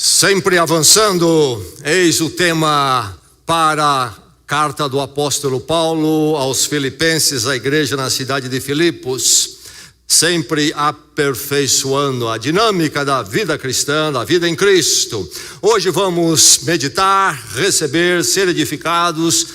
Sempre avançando, eis o tema para a carta do apóstolo Paulo aos Filipenses, a igreja na cidade de Filipos, sempre aperfeiçoando a dinâmica da vida cristã, da vida em Cristo. Hoje vamos meditar, receber, ser edificados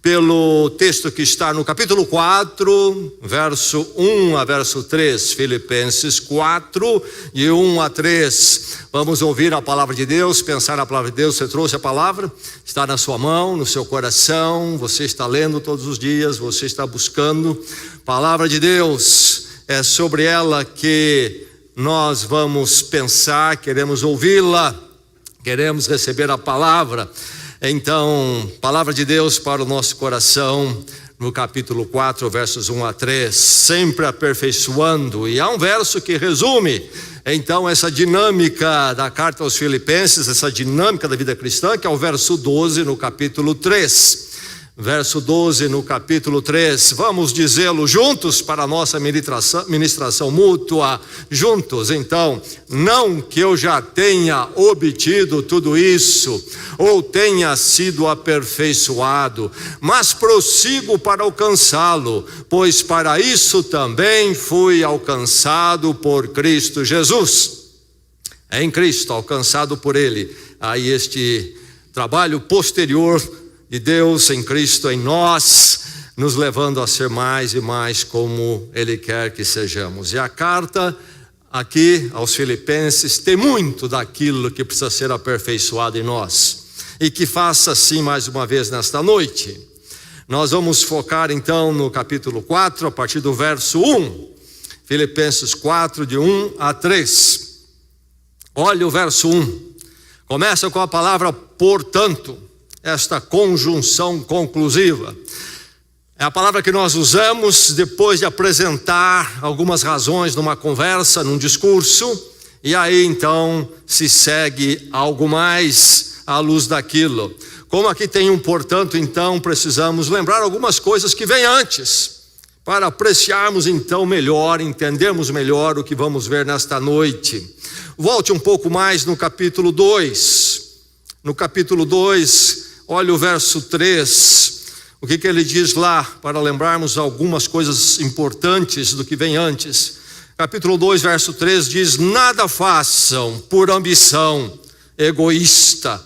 pelo texto que está no capítulo 4, verso 1 a verso 3, Filipenses 4, de 1 a 3. Vamos ouvir a palavra de Deus, pensar na palavra de Deus. Você trouxe a palavra? Está na sua mão, no seu coração, você está lendo todos os dias, você está buscando. Palavra de Deus, é sobre ela que nós vamos pensar, queremos ouvi-la, queremos receber a palavra. Então, palavra de Deus para o nosso coração, no capítulo 4, versos 1 a 3, sempre aperfeiçoando. E há um verso que resume, então, essa dinâmica da carta aos Filipenses, essa dinâmica da vida cristã, que é o verso 12 no capítulo 3. Verso 12 no capítulo 3, vamos dizê-lo juntos para a nossa ministração mútua, juntos. Então, não que eu já tenha obtido tudo isso, ou tenha sido aperfeiçoado, mas prossigo para alcançá-lo, pois para isso também fui alcançado por Cristo Jesus. É em Cristo, alcançado por Ele. Aí este trabalho posterior de Deus em Cristo em nós, nos levando a ser mais e mais como Ele quer que sejamos. E a carta aqui aos Filipenses tem muito daquilo que precisa ser aperfeiçoado em nós, e que faça assim mais uma vez nesta noite. Nós vamos focar então no capítulo 4, a partir do verso 1, Filipenses 4, de 1 a 3. Olha o verso 1, começa com a palavra portanto. Esta conjunção conclusiva é a palavra que nós usamos depois de apresentar algumas razões numa conversa, num discurso, e aí então se segue algo mais à luz daquilo. Como aqui tem um portanto, então precisamos lembrar algumas coisas que vêm antes, para apreciarmos então melhor, entendermos melhor o que vamos ver nesta noite. Volte um pouco mais no capítulo 2. No capítulo 2, olha o verso 3, o que ele diz lá, para lembrarmos algumas coisas importantes do que vem antes. Capítulo 2, verso 3 diz: nada façam por ambição egoísta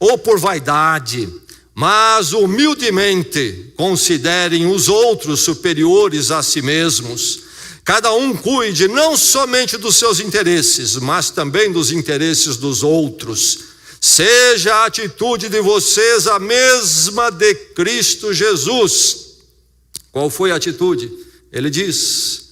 ou por vaidade, mas humildemente considerem os outros superiores a si mesmos. Cada um cuide não somente dos seus interesses, mas também dos interesses dos outros. Seja a atitude de vocês a mesma de Cristo Jesus. Qual foi a atitude? Ele diz: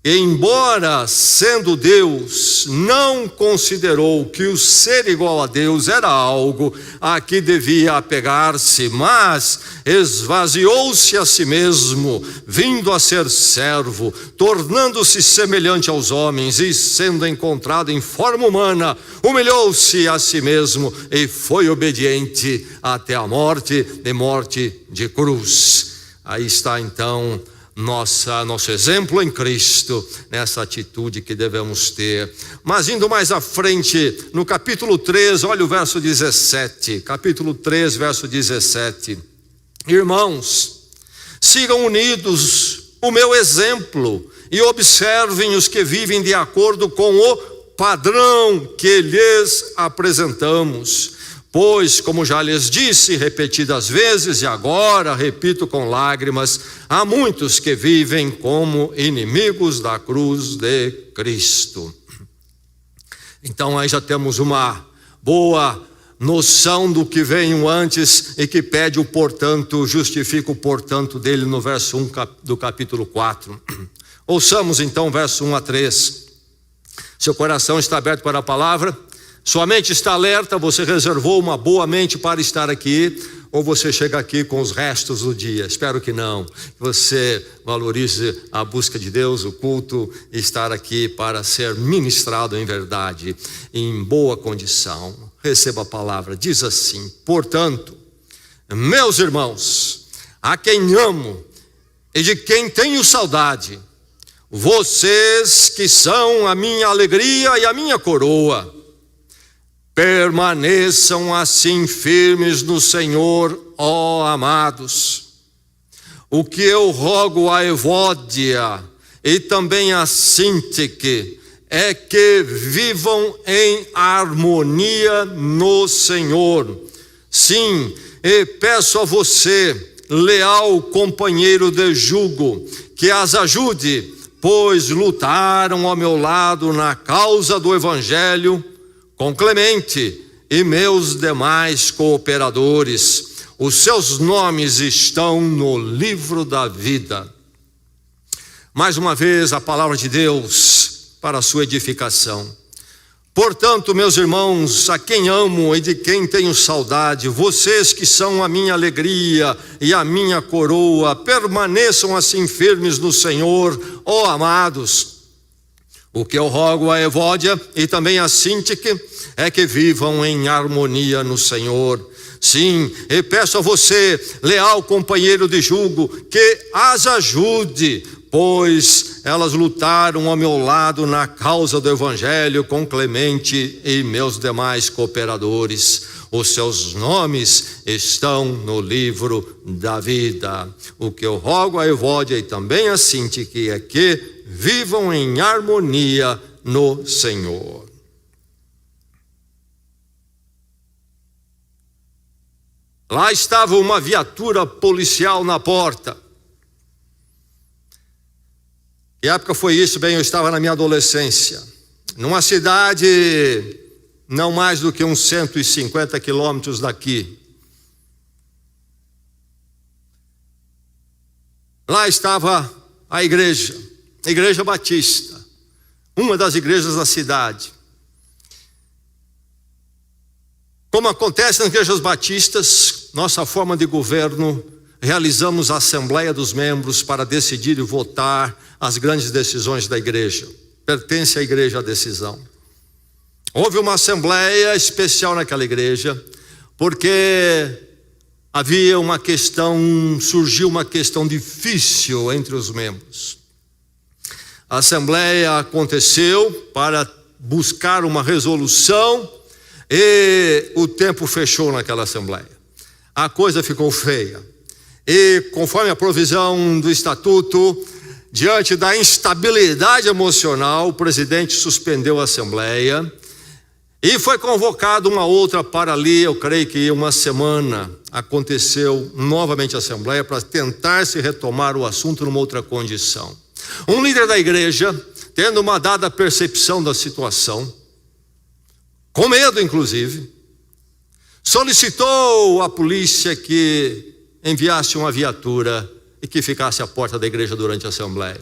embora sendo Deus, não considerou que o ser igual a Deus era algo a que devia apegar-se, mas esvaziou-se a si mesmo, vindo a ser servo, tornando-se semelhante aos homens, e sendo encontrado em forma humana, humilhou-se a si mesmo e foi obediente até a morte, de morte de cruz. Aí está então nosso exemplo em Cristo, nessa atitude que devemos ter. Mas indo mais à frente, no capítulo 3, olha o verso 17, capítulo 3, verso 17. Irmãos, sigam unidos o meu exemplo e observem os que vivem de acordo com o padrão que lhes apresentamos. Pois, como já lhes disse repetidas vezes, e agora repito com lágrimas, há muitos que vivem como inimigos da cruz de Cristo. Então aí já temos uma boa noção do que veio antes e que pede o portanto, justifica o portanto dele no verso 1 do capítulo 4. Ouçamos então verso 1 a 3. Seu coração está aberto para a palavra? Sua mente está alerta? Você reservou uma boa mente para estar aqui? Ou você chega aqui com os restos do dia? Espero que não. Que você valorize a busca de Deus, o culto, e estar aqui para ser ministrado em verdade, em boa condição. Receba a palavra, diz assim: portanto, meus irmãos, a quem amo e de quem tenho saudade, vocês que são a minha alegria e a minha coroa, Permaneçam assim firmes no Senhor, ó amados. O que eu rogo a Evódia e também a Sintique é que vivam em harmonia no Senhor. Sim, e peço a você, leal companheiro de jugo, que as ajude, pois lutaram ao meu lado na causa do Evangelho, com Clemente e meus demais cooperadores. Os seus nomes estão no livro da vida. Mais uma vez a palavra de Deus para a sua edificação. Portanto, meus irmãos, a quem amo e de quem tenho saudade, vocês que são a minha alegria e a minha coroa, permaneçam assim firmes no Senhor, ó amados. O que eu rogo a Evódia e também a Sintique é que vivam em harmonia no Senhor. Sim, e peço a você, leal companheiro de jugo, que as ajude, pois elas lutaram ao meu lado na causa do Evangelho com Clemente e meus demais cooperadores. Os seus nomes estão no livro da vida. O que eu rogo a Evódia e também a Sintique é que vivam em harmonia no Senhor. Lá estava uma viatura policial na porta. Que época foi isso? Bem, eu estava na minha adolescência, numa cidade não mais do que uns 150 quilômetros daqui. Lá estava a igreja Batista, uma das igrejas da cidade. Como acontece nas igrejas batistas, nossa forma de governo, realizamos a Assembleia dos Membros para decidir e votar as grandes decisões da igreja. Pertence à igreja a decisão. Houve uma assembleia especial naquela igreja, porque surgiu uma questão difícil entre os membros. A assembleia aconteceu para buscar uma resolução e o tempo fechou naquela assembleia. A coisa ficou feia. E conforme a provisão do estatuto, diante da instabilidade emocional, o presidente suspendeu a assembleia e foi convocado uma outra para ali, eu creio que uma semana, aconteceu novamente a assembleia para tentar se retomar o assunto numa outra condição. Um líder da igreja, tendo uma dada percepção da situação, com medo inclusive, solicitou à polícia que enviasse uma viatura e que ficasse à porta da igreja durante a assembleia.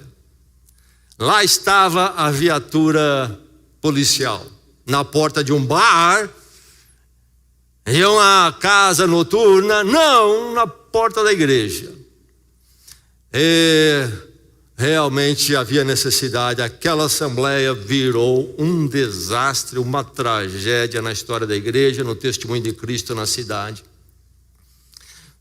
Lá estava a viatura policial, na porta de um bar, em uma casa noturna, não na porta da igreja. E realmente havia necessidade. Aquela assembleia virou um desastre, uma tragédia na história da igreja, no testemunho de Cristo na cidade.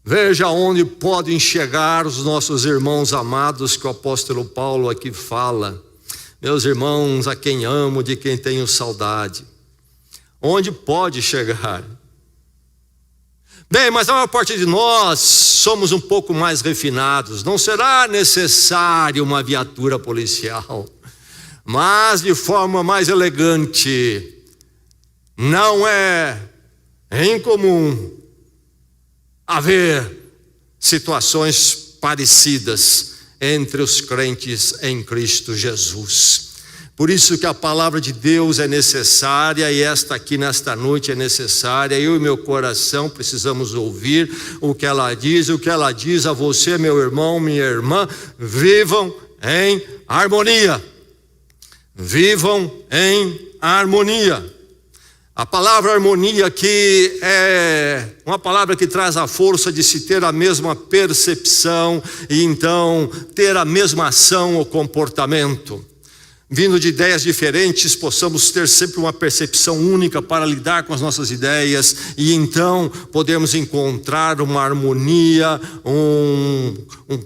Veja onde podem chegar os nossos irmãos amados que o apóstolo Paulo aqui fala. Meus irmãos, a quem amo, de quem tenho saudade. Onde pode chegar? Bem, mas a maior parte de nós somos um pouco mais refinados. Não será necessário uma viatura policial, mas de forma mais elegante. Não é incomum haver situações parecidas entre os crentes em Cristo Jesus. Por isso que a palavra de Deus é necessária, e esta aqui nesta noite é necessária. Eu e meu coração precisamos ouvir o que ela diz. O que ela diz a você, meu irmão, minha irmã: vivam em harmonia. Vivam em harmonia. A palavra harmonia aqui é uma palavra que traz a força de se ter a mesma percepção e então ter a mesma ação ou comportamento. Vindo de ideias diferentes, possamos ter sempre uma percepção única para lidar com as nossas ideias e então podemos encontrar uma harmonia, um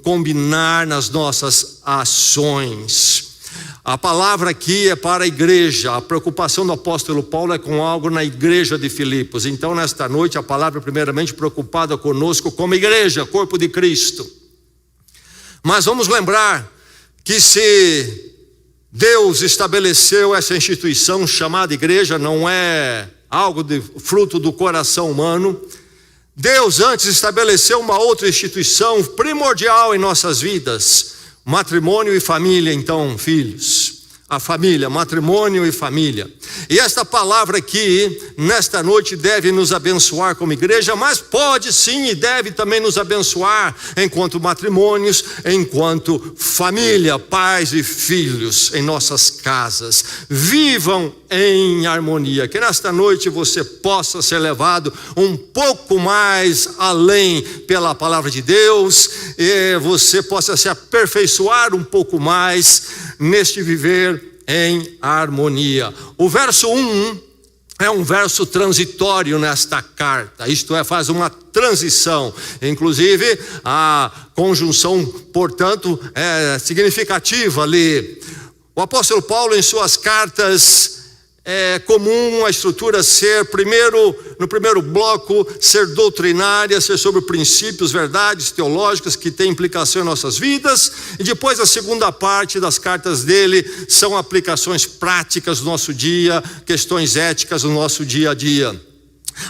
combinar nas nossas ações. A palavra aqui é para a igreja. A preocupação do apóstolo Paulo é com algo na igreja de Filipos. Então, nesta noite, a palavra é primeiramente preocupada conosco como igreja, corpo de Cristo. Mas vamos lembrar que se Deus estabeleceu essa instituição chamada igreja, não é algo de fruto do coração humano. Deus antes estabeleceu uma outra instituição primordial em nossas vidas: matrimônio e família. Então, filhos, a família, matrimônio e família. E esta palavra aqui, nesta noite, deve nos abençoar como igreja, mas pode sim e deve também nos abençoar enquanto matrimônios, enquanto família, pais e filhos em nossas casas. Vivam em harmonia. Que nesta noite você possa ser levado um pouco mais além pela palavra de Deus, e você possa se aperfeiçoar um pouco mais neste viver em harmonia. O verso 1 é um verso transitório nesta carta, isto é, faz uma transição. Inclusive, a conjunção, portanto, é significativa ali. O apóstolo Paulo, em suas cartas, é comum a estrutura ser, no primeiro bloco, ser doutrinária, ser sobre princípios, verdades teológicas que têm implicação em nossas vidas, e depois a segunda parte das cartas dele são aplicações práticas do nosso dia, questões éticas do nosso dia a dia.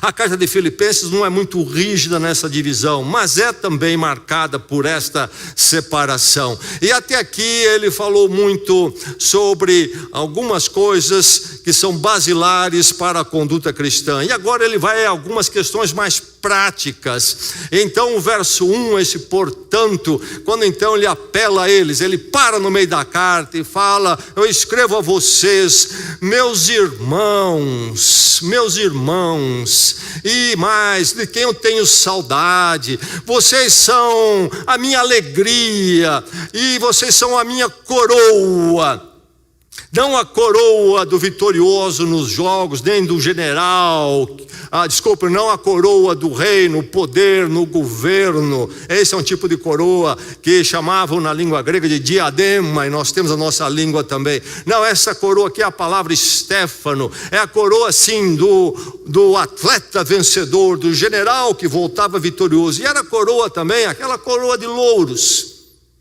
A carta de Filipenses não é muito rígida nessa divisão, mas é também marcada por esta separação. E até aqui ele falou muito sobre algumas coisas que são basilares para a conduta cristã. E agora ele vai a algumas questões mais práticas. Então o verso 1, esse portanto, quando então ele apela a eles, ele para no meio da carta e fala: eu escrevo a vocês, meus irmãos, e mais, de quem eu tenho saudade. Vocês são a minha alegria e vocês são a minha coroa. Não a coroa do vitorioso nos jogos, nem do general, não a coroa do rei no poder, no governo. Esse é um tipo de coroa que chamavam na língua grega de diadema, e nós temos a nossa língua também. Não, essa coroa aqui é a palavra Stefano, é a coroa sim do atleta vencedor, do general que voltava vitorioso. E era a coroa também, aquela coroa de louros,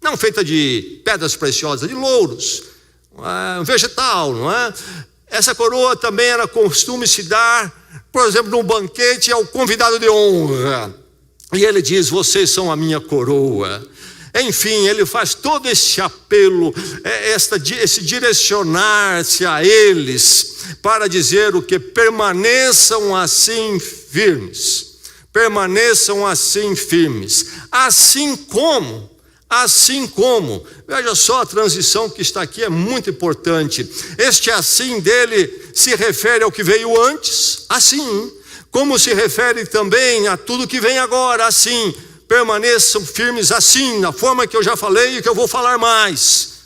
não feita de pedras preciosas, de louros. Vegetal, não é? Essa coroa também era costume se dar, por exemplo, num banquete ao convidado de honra. E ele diz: vocês são a minha coroa. Enfim, ele faz todo esse apelo, esse direcionar-se a eles para dizer o que? Permaneçam assim firmes. Permaneçam assim firmes. Assim como, veja só, a transição que está aqui é muito importante. Este assim dele se refere ao que veio antes, assim, como se refere também a tudo que vem agora, assim. Permaneçam firmes assim, na forma que eu já falei e que eu vou falar mais.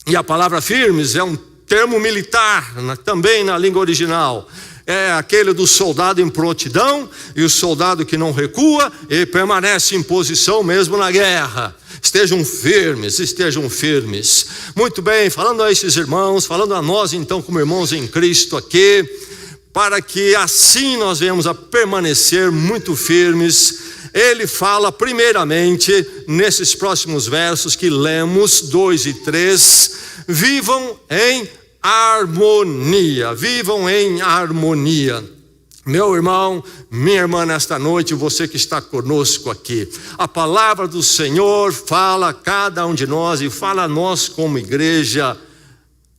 E a palavra firmes é um termo militar, também na língua original. É aquele do soldado em prontidão, e o soldado que não recua e permanece em posição mesmo na guerra. Estejam firmes. Muito bem, falando a esses irmãos, falando a nós então como irmãos em Cristo aqui, para que assim nós venhamos a permanecer muito firmes. Ele fala primeiramente nesses próximos versos que lemos, 2 e 3, vivam em harmonia. Meu irmão, minha irmã, nesta noite, você que está conosco aqui, a palavra do Senhor fala a cada um de nós e fala a nós como igreja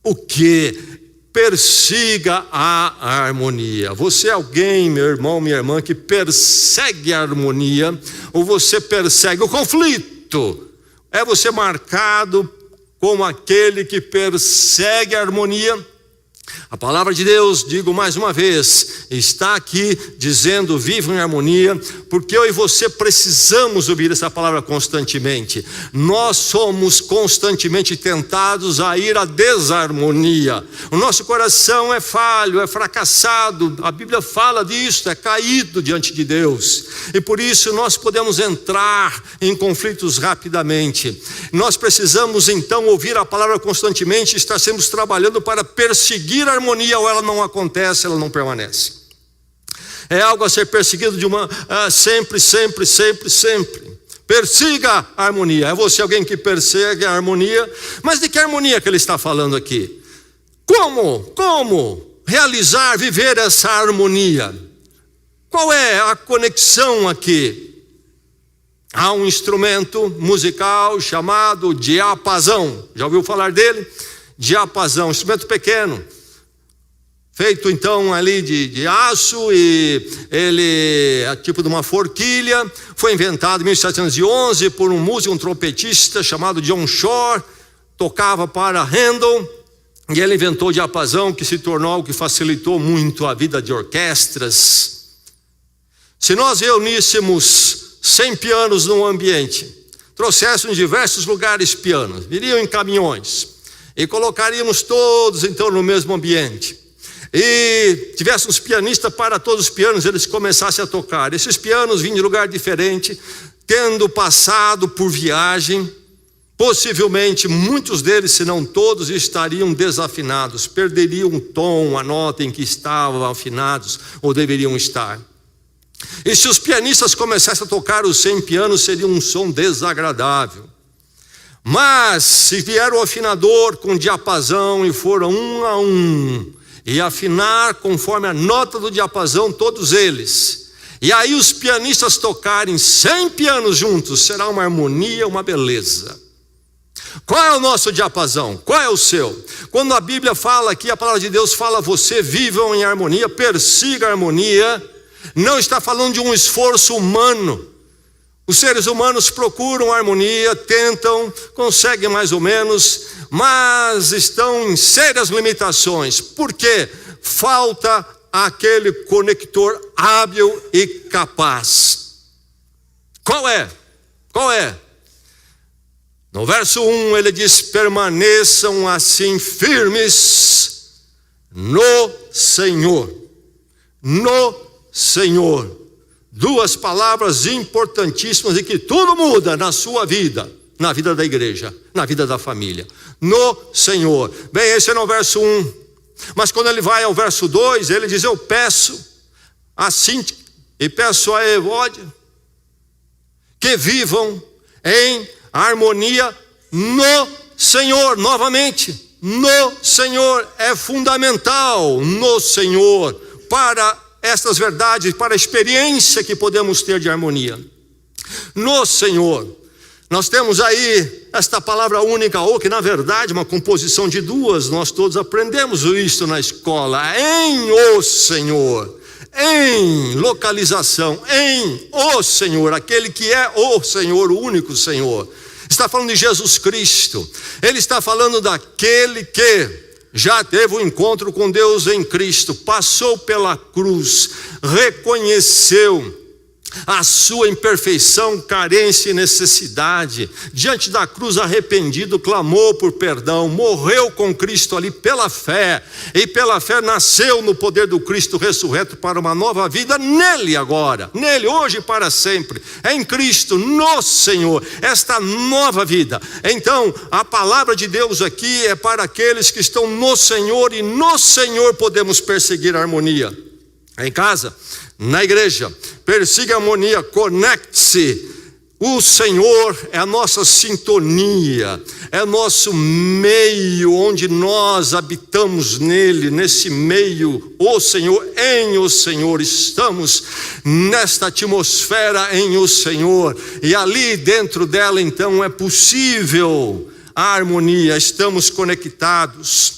o que? Persiga a harmonia. Você é alguém, meu irmão, minha irmã, que persegue a harmonia, ou você persegue o conflito? É você marcado como aquele que persegue a harmonia? A palavra de Deus, digo mais uma vez, está aqui dizendo: vivam em harmonia, porque eu e você precisamos ouvir essa palavra constantemente. Nós somos constantemente tentados a ir à desarmonia. O nosso coração é falho, é fracassado, a Bíblia fala disso, é caído diante de Deus. E por isso nós podemos entrar em conflitos rapidamente. Nós precisamos então ouvir a palavra constantemente, estar sempre trabalhando para perseguir a harmonia, ou ela não acontece, ela não permanece. É algo a ser perseguido sempre. Persiga a harmonia. É você alguém que persegue a harmonia? Mas de que harmonia que ele está falando aqui? Como realizar, viver essa harmonia? Qual é a conexão aqui? Há um instrumento musical chamado diapasão. Já ouviu falar dele? Diapasão, instrumento pequeno, feito então ali de aço, e ele é tipo de uma forquilha. Foi inventado em 1711 por um músico, um trompetista chamado John Shore. Tocava para Handel, e ele inventou o diapasão, que se tornou algo que facilitou muito a vida de orquestras. Se nós reuníssemos 100 pianos num ambiente, trouxéssemos em diversos lugares pianos, viriam em caminhões, e colocaríamos todos então no mesmo ambiente, e tivéssemos pianistas para todos os pianos, eles começassem a tocar. Esses pianos vinham de lugar diferente, tendo passado por viagem. Possivelmente muitos deles, se não todos, estariam desafinados, perderiam o tom, a nota em que estavam afinados ou deveriam estar. E se os pianistas começassem a tocar os 100 pianos, seria um som desagradável. Mas se vier o afinador com diapasão e foram um a um, e afinar conforme a nota do diapasão todos eles, e aí os pianistas tocarem 100 pianos juntos, será uma harmonia, uma beleza. Qual é o nosso diapasão? Qual é o seu? Quando a Bíblia fala aqui, a palavra de Deus fala: você vivam em harmonia, persiga a harmonia, não está falando de um esforço humano. Os seres humanos procuram harmonia, tentam, conseguem mais ou menos, mas estão em sérias limitações. Por quê? Falta aquele conector hábil e capaz. Qual é? No verso 1 ele diz: permaneçam assim firmes no Senhor. No Senhor. Duas palavras importantíssimas e que tudo muda na sua vida, na vida da igreja, na vida da família. No Senhor. Bem, esse é no verso 1. Mas quando ele vai ao verso 2, ele diz: eu peço a Síntica e peço a Evódia que vivam em harmonia no Senhor. Novamente, no Senhor é fundamental, no Senhor, para estas verdades, para a experiência que podemos ter de harmonia. No Senhor. Nós temos aí esta palavra única, ou que na verdade é uma composição de duas. Nós todos aprendemos isso na escola. Em o Senhor. Em localização, em o Senhor, aquele que é o Senhor, o único Senhor. Está falando de Jesus Cristo. Ele está falando daquele que já teve um encontro com Deus em Cristo, passou pela cruz, reconheceu a sua imperfeição, carência e necessidade. Diante da cruz, arrependido, clamou por perdão, morreu com Cristo ali pela fé, e pela fé nasceu no poder do Cristo ressurreto para uma nova vida nele agora, nele hoje e para sempre. É em Cristo, no Senhor, esta nova vida. Então a palavra de Deus aqui é para aqueles que estão no Senhor, e no Senhor podemos perseguir a harmonia. Em casa, na igreja, persiga a harmonia, conecte-se. O Senhor é a nossa sintonia, é o nosso meio onde nós habitamos nele, nesse meio, o Senhor, em o Senhor, estamos nesta atmosfera em o Senhor, e ali dentro dela então é possível a harmonia, estamos conectados.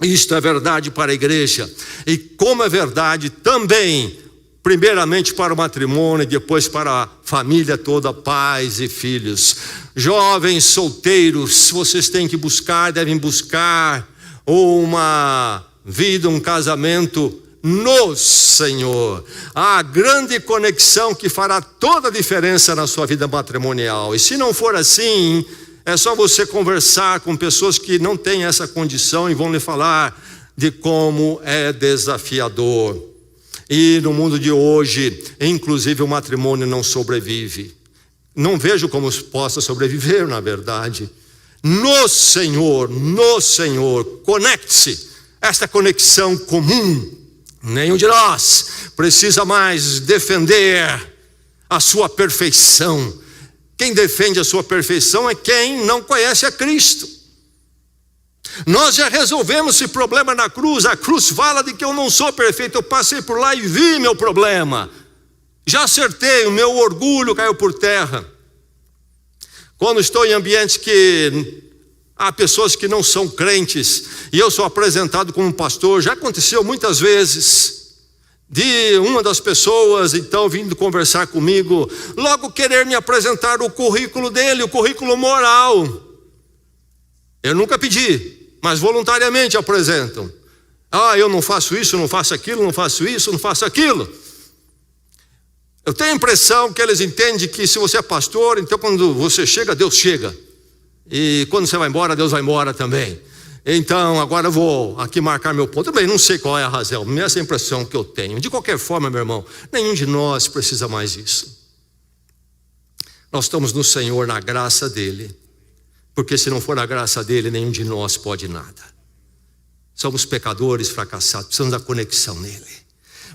Isto é verdade para a igreja, e como é verdade também, primeiramente para o matrimônio e depois para a família toda, pais e filhos. Jovens solteiros, vocês têm que buscar, devem buscar uma vida, um casamento no Senhor. A grande conexão que fará toda a diferença na sua vida matrimonial. E se não for assim, é só você conversar com pessoas que não têm essa condição e vão lhe falar de como é desafiador. E no mundo de hoje, inclusive o matrimônio não sobrevive. Não vejo como possa sobreviver, na verdade. No Senhor, conecte-se. Esta conexão comum. Nenhum de nós precisa mais defender a sua perfeição. Quem defende a sua perfeição é quem não conhece a Cristo. Nós já resolvemos esse problema na cruz. A cruz fala de que eu não sou perfeito. Eu passei por lá e vi meu problema. Já acertei, o meu orgulho caiu por terra. Quando estou em ambientes que há pessoas que não são crentes e eu sou apresentado como pastor, já aconteceu muitas vezes de uma das pessoas então vindo conversar comigo, logo querer me apresentar o currículo dele, o currículo moral. Eu nunca pedi, mas voluntariamente apresentam. Eu não faço isso, não faço aquilo, não faço isso, não faço aquilo. Eu tenho a impressão que eles entendem que se você é pastor, então quando você chega, Deus chega. E quando você vai embora, Deus vai embora também. Então agora eu vou aqui marcar meu ponto. Também não sei qual é a razão, essa é a impressão que eu tenho. De qualquer forma, meu irmão, nenhum de nós precisa mais disso. Nós estamos no Senhor, na graça dele. Porque se não for a graça dele, nenhum de nós pode nada. Somos pecadores fracassados, precisamos da conexão nele.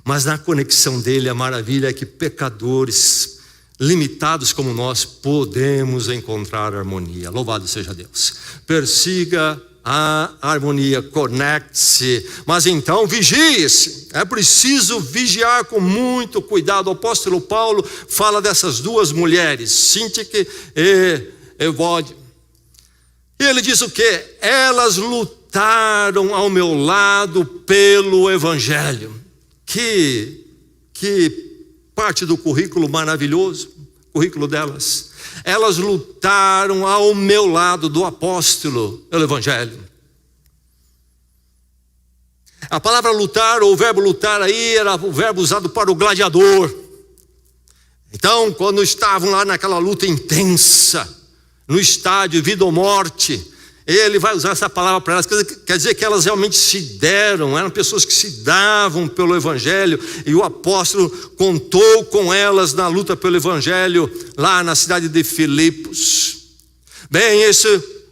Mas na conexão dele, a maravilha é que pecadores limitados como nós podemos encontrar harmonia. Louvado seja Deus. Persiga a harmonia, conecte-se, mas então vigie-se. É preciso vigiar com muito cuidado. O apóstolo Paulo fala dessas duas mulheres, Síntique e Evódia. E ele diz o quê? Elas lutaram ao meu lado pelo evangelho. Que parte do currículo maravilhoso, currículo delas. Elas lutaram ao meu lado do apóstolo pelo evangelho. A palavra lutar, ou o verbo lutar aí, era o verbo usado para o gladiador. Então, quando estavam lá naquela luta intensa, no estádio, vida ou morte, ele vai usar essa palavra para elas, quer dizer que elas realmente se deram, eram pessoas que se davam pelo evangelho, e o apóstolo contou com elas na luta pelo evangelho, lá na cidade de Filipos. Bem, esse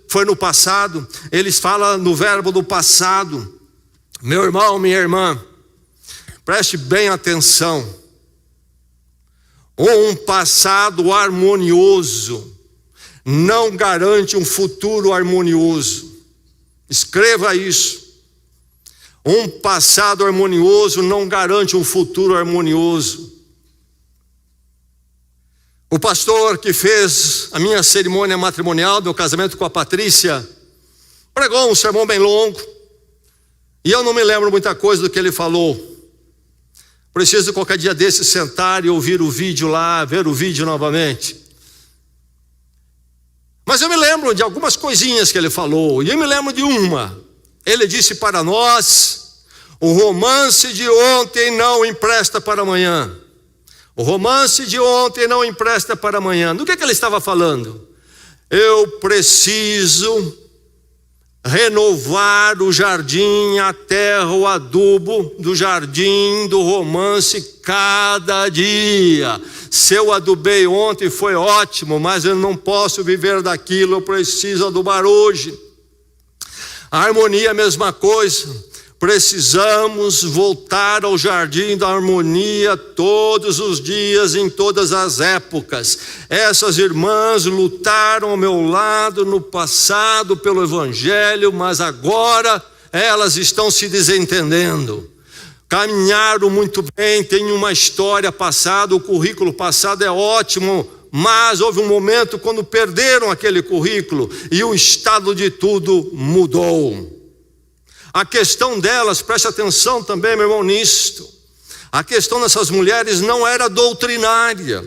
foi no passado, eles falam no verbo do passado. Meu irmão, minha irmã, preste bem atenção. Um passado harmonioso não garante um futuro harmonioso. Escreva isso. Um passado harmonioso não garante um futuro harmonioso. O pastor que fez a minha cerimônia matrimonial, meu casamento com a Patrícia, pregou um sermão bem longo, e eu não me lembro muita coisa do que ele falou. Preciso qualquer dia desse sentar e ouvir o vídeo lá, ver o vídeo novamente. Mas eu me lembro de algumas coisinhas que ele falou, e eu me lembro de uma. Ele disse para nós: o romance de ontem não empresta para amanhã. O romance de ontem não empresta para amanhã. Do que ele estava falando? Eu preciso renovar o jardim, a terra, o adubo do jardim do romance cada dia. Se eu adubei ontem foi ótimo, mas eu não posso viver daquilo, eu preciso adubar hoje. A harmonia é a mesma coisa. Precisamos voltar ao jardim da harmonia todos os dias, em todas as épocas. Essas irmãs lutaram ao meu lado no passado pelo evangelho, mas agora elas estão se desentendendo. Caminharam muito bem, tem uma história passada, o currículo passado é ótimo, mas houve um momento quando perderam aquele currículo e o estado de tudo mudou. A questão delas, preste atenção também, meu irmão, nisto. A questão dessas mulheres não era doutrinária.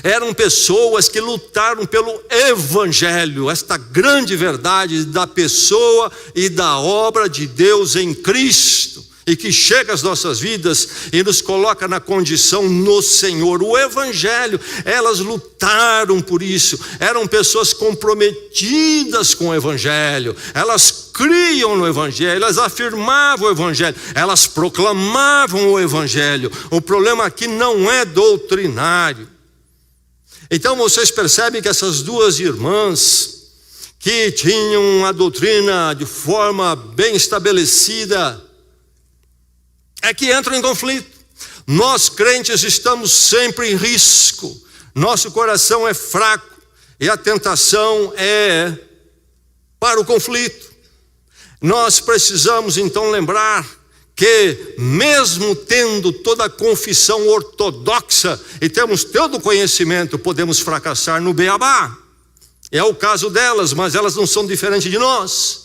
Eram pessoas que lutaram pelo Evangelho, esta grande verdade da pessoa e da obra de Deus em Cristo, e que chega às nossas vidas e nos coloca na condição no Senhor. O Evangelho, elas lutaram por isso, eram pessoas comprometidas com o Evangelho, elas criam no Evangelho, elas afirmavam o Evangelho, elas proclamavam o Evangelho. O problema aqui não é doutrinário. Então vocês percebem que essas duas irmãs, que tinham a doutrina de forma bem estabelecida, é que entram em conflito. Nós crentes estamos sempre em risco, nosso coração é fraco e a tentação é para o conflito. Nós precisamos então lembrar que mesmo tendo toda a confissão ortodoxa e temos todo o conhecimento, podemos fracassar no beabá. É o caso delas, mas elas não são diferentes de nós.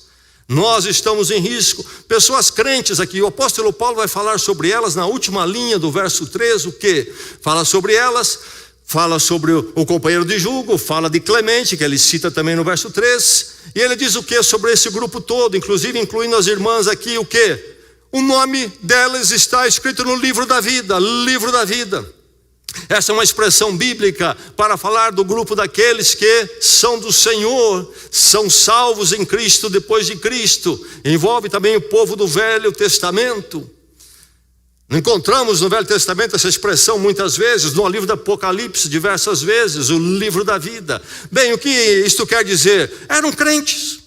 Nós estamos em risco. Pessoas crentes aqui, o apóstolo Paulo vai falar sobre elas na última linha do verso 3, o que? Fala sobre elas, fala sobre o companheiro de julgo, fala de Clemente, que ele cita também no verso 3, e ele diz o que sobre esse grupo todo, inclusive incluindo as irmãs aqui, o que? O nome delas está escrito no livro da vida, livro da vida. Essa é uma expressão bíblica para falar do grupo daqueles que são do Senhor, são salvos em Cristo depois de Cristo. Envolve também o povo do Velho Testamento. Encontramos no Velho Testamento essa expressão muitas vezes, no livro do Apocalipse diversas vezes, o livro da vida. Bem, o que isto quer dizer? Eram crentes,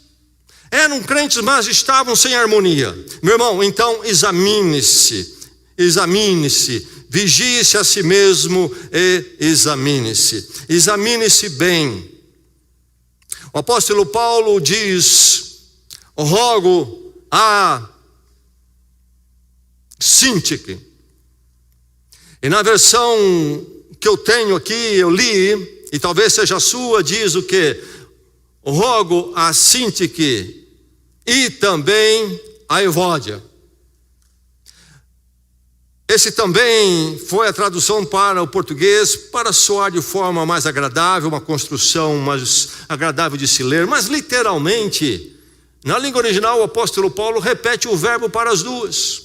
mas estavam sem harmonia. Meu irmão, então examine-se, vigie-se a si mesmo e examine-se bem. O apóstolo Paulo diz: rogo a Sintique. E na versão que eu tenho aqui, eu li, e talvez seja a sua, diz o que? Rogo a Sintique e também a Evódia. Esse também foi a tradução para o português, para soar de forma mais agradável, uma construção mais agradável de se ler, mas literalmente, na língua original, o apóstolo Paulo repete o verbo para as duas.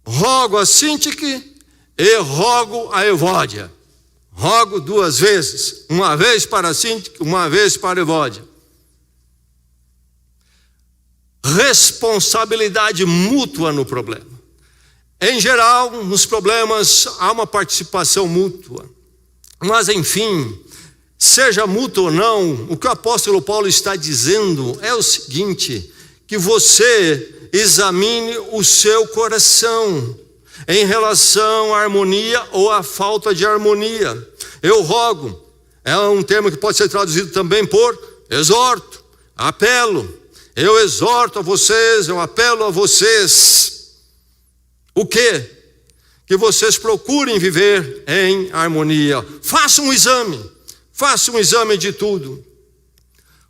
Rogo a Sintique e rogo a Evódia. Rogo duas vezes, uma vez para Sintique, uma vez para Evódia. Responsabilidade mútua no problema. Em geral, nos problemas há uma participação mútua. Mas enfim, seja mútua ou não, o que o apóstolo Paulo está dizendo é o seguinte: que você examine o seu coração em relação à harmonia ou à falta de harmonia. Eu rogo, é um termo que pode ser traduzido também por exorto, apelo. Eu exorto a vocês, eu apelo a vocês. O quê? Que vocês procurem viver em harmonia. Façam um exame de tudo.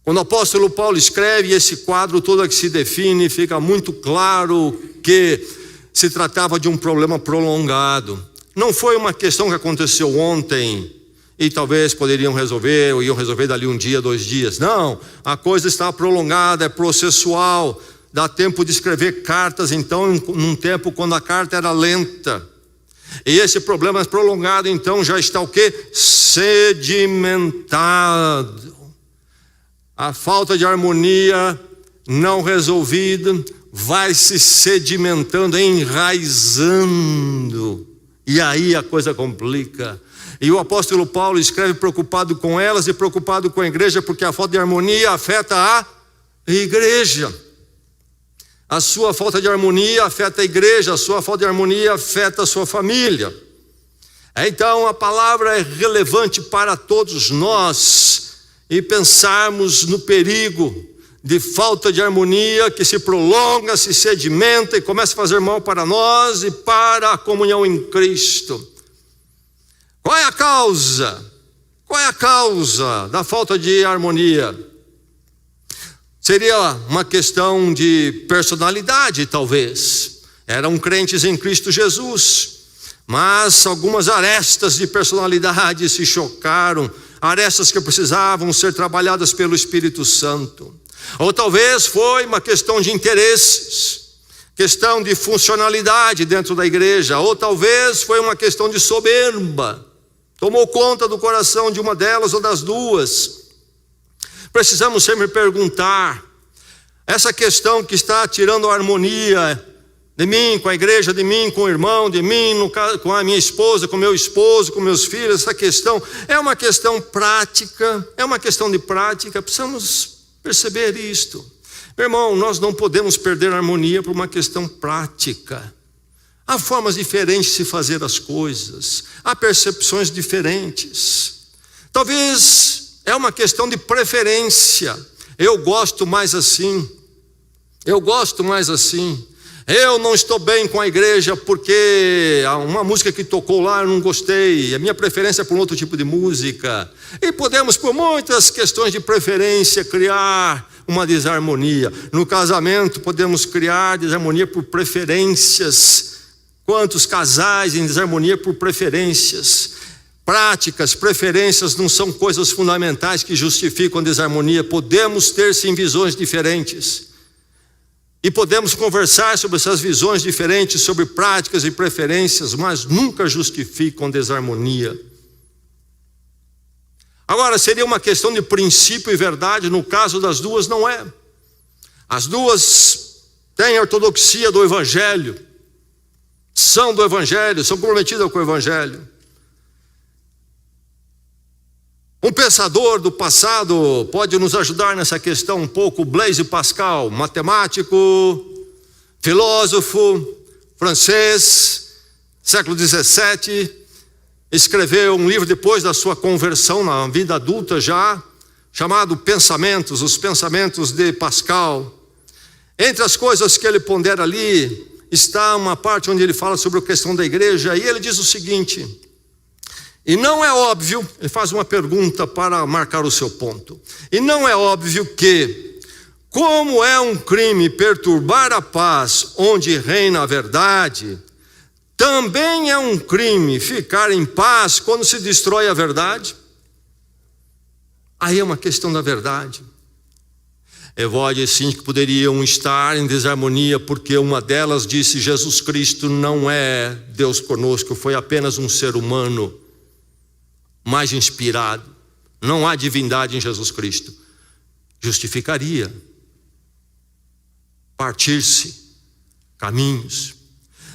Quando o apóstolo Paulo escreve esse quadro todo que se define, fica muito claro que se tratava de um problema prolongado. Não foi uma questão que aconteceu ontem e talvez poderiam resolver, ou iam resolver dali um dia, 2 dias. Não, a coisa está prolongada, é processual. Dá tempo de escrever cartas, então, num tempo quando a carta era lenta. E esse problema prolongado, então, já está o quê? Sedimentado. A falta de harmonia não resolvida vai se sedimentando, enraizando. E aí a coisa complica. E o apóstolo Paulo escreve preocupado com elas e preocupado com a igreja, porque a falta de harmonia afeta a igreja. A sua falta de harmonia afeta a igreja, a sua falta de harmonia afeta a sua família. Então a palavra é relevante para todos nós e pensarmos no perigo de falta de harmonia que se prolonga, se sedimenta e começa a fazer mal para nós e para a comunhão em Cristo. Qual é a causa? Qual é a causa da falta de harmonia? Seria uma questão de personalidade, talvez. Eram crentes em Cristo Jesus, mas algumas arestas de personalidade se chocaram, arestas que precisavam ser trabalhadas pelo Espírito Santo. Ou talvez foi uma questão de interesses, questão de funcionalidade dentro da igreja, ou talvez foi uma questão de soberba, tomou conta do coração de uma delas ou das duas. Precisamos sempre perguntar, essa questão que está tirando a harmonia de mim, com a igreja, de mim, com o irmão, de mim, com a minha esposa, com o meu esposo, com meus filhos, essa questão é uma questão prática, é uma questão de prática, precisamos perceber isto. Meu irmão, nós não podemos perder a harmonia por uma questão prática. Há formas diferentes de se fazer as coisas, há percepções diferentes. Talvez é uma questão de preferência, eu gosto mais assim, eu gosto mais assim. Eu não estou bem com a igreja porque uma música que tocou lá eu não gostei, a minha preferência é por um outro tipo de música. E podemos, por muitas questões de preferência, criar uma desarmonia. No casamento podemos criar desarmonia por preferências. Quantos casais em desarmonia por preferências? Práticas, preferências não são coisas fundamentais que justificam a desarmonia. Podemos ter sim visões diferentes. E podemos conversar sobre essas visões diferentes, sobre práticas e preferências, mas nunca justificam desarmonia. Agora, seria uma questão de princípio e verdade, no caso das duas não é. As duas têm a ortodoxia do Evangelho, são do Evangelho, são comprometidas com o Evangelho. Um pensador do passado pode nos ajudar nessa questão um pouco, Blaise Pascal, matemático, filósofo, francês, século 17, escreveu um livro depois da sua conversão na vida adulta já, chamado Pensamentos, os Pensamentos de Pascal. Entre as coisas que ele pondera ali, está uma parte onde ele fala sobre a questão da igreja, e ele diz o seguinte: e não é óbvio, ele faz uma pergunta para marcar o seu ponto, e não é óbvio que, como é um crime perturbar a paz onde reina a verdade, também é um crime ficar em paz quando se destrói a verdade? Aí é uma questão da verdade. Evódia e Síndico poderiam estar em desarmonia porque uma delas disse: Jesus Cristo não é Deus conosco, foi apenas um ser humano mais inspirado, não há divindade em Jesus Cristo. Justificaria partir-se caminhos.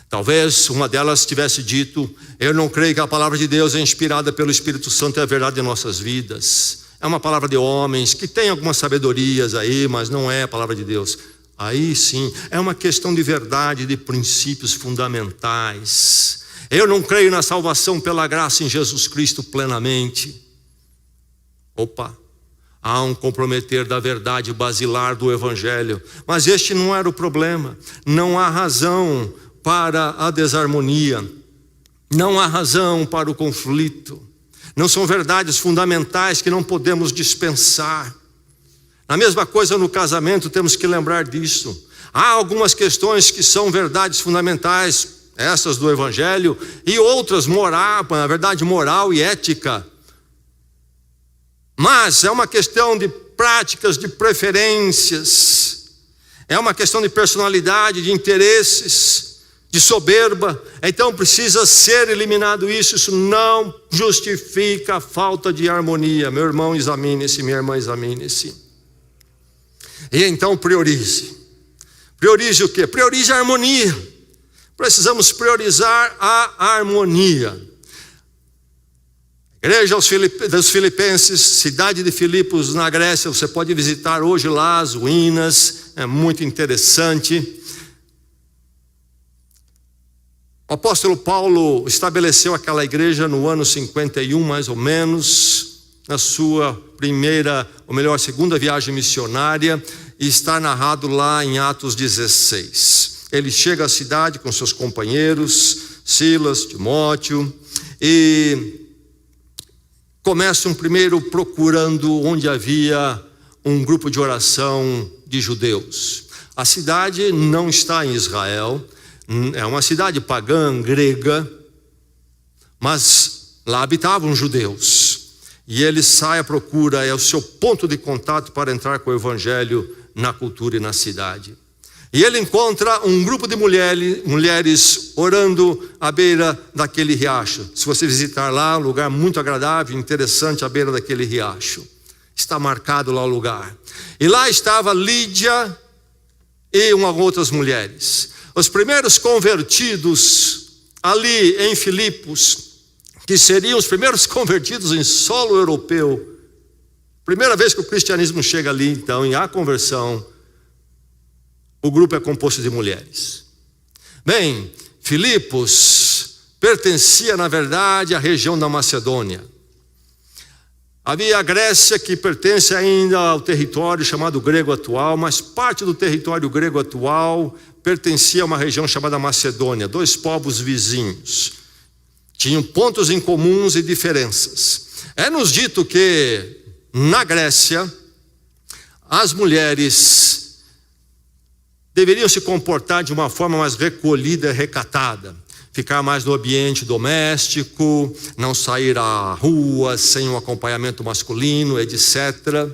Talvez uma delas tivesse dito: eu não creio que a palavra de Deus é inspirada pelo Espírito Santo, é a verdade de nossas vidas. É uma palavra de homens que tem algumas sabedorias aí, mas não é a palavra de Deus. Aí sim, é uma questão de verdade, de princípios fundamentais. Eu não creio na salvação pela graça em Jesus Cristo plenamente. Opa, há um comprometer da verdade basilar do Evangelho. Mas este não era o problema. Não há razão para a desarmonia. Não há razão para o conflito. Não são verdades fundamentais que não podemos dispensar. A mesma coisa no casamento, temos que lembrar disso. Há algumas questões que são verdades fundamentais, essas do Evangelho, e outras na verdade moral e ética. Mas é uma questão de práticas, de preferências, é uma questão de personalidade, de interesses, de soberba. Então precisa ser eliminado isso. Isso não justifica a falta de harmonia. Meu irmão, examine-se, minha irmã, examine-se. E então priorize. Priorize o quê? Priorize a harmonia. Precisamos priorizar a harmonia. Igreja dos Filipenses, cidade de Filipos, na Grécia, você pode visitar hoje lá as ruínas, é muito interessante. O apóstolo Paulo estabeleceu aquela igreja no ano 51, mais ou menos, na sua segunda viagem missionária, e está narrado lá em Atos 16. Ele chega à cidade com seus companheiros, Silas, Timóteo, e começam primeiro procurando onde havia um grupo de oração de judeus. A cidade não está em Israel, é uma cidade pagã, grega, Mas lá habitavam judeus. E ele sai à procura, é o seu ponto de contato para entrar com o evangelho na cultura e na cidade. E ele encontra um grupo de mulheres orando à beira daquele riacho. Se você visitar lá, um lugar muito agradável, interessante, à beira daquele riacho. Está marcado lá o lugar. E lá estava Lídia e outras mulheres. Os primeiros convertidos ali em Filipos, que seriam os primeiros convertidos em solo europeu. Primeira vez que o cristianismo chega ali, então, e há conversão, o grupo é composto de mulheres. Bem, Filipos pertencia, na verdade, à região da Macedônia. Havia a Grécia, que pertence ainda ao território chamado grego atual, mas parte do território grego atual pertencia a uma região chamada Macedônia, 2 povos vizinhos. Tinham pontos em comuns e diferenças. É-nos dito que, na Grécia, as mulheres deveriam se comportar de uma forma mais recolhida e recatada. Ficar mais no ambiente doméstico, não sair à rua sem um acompanhamento masculino, etc.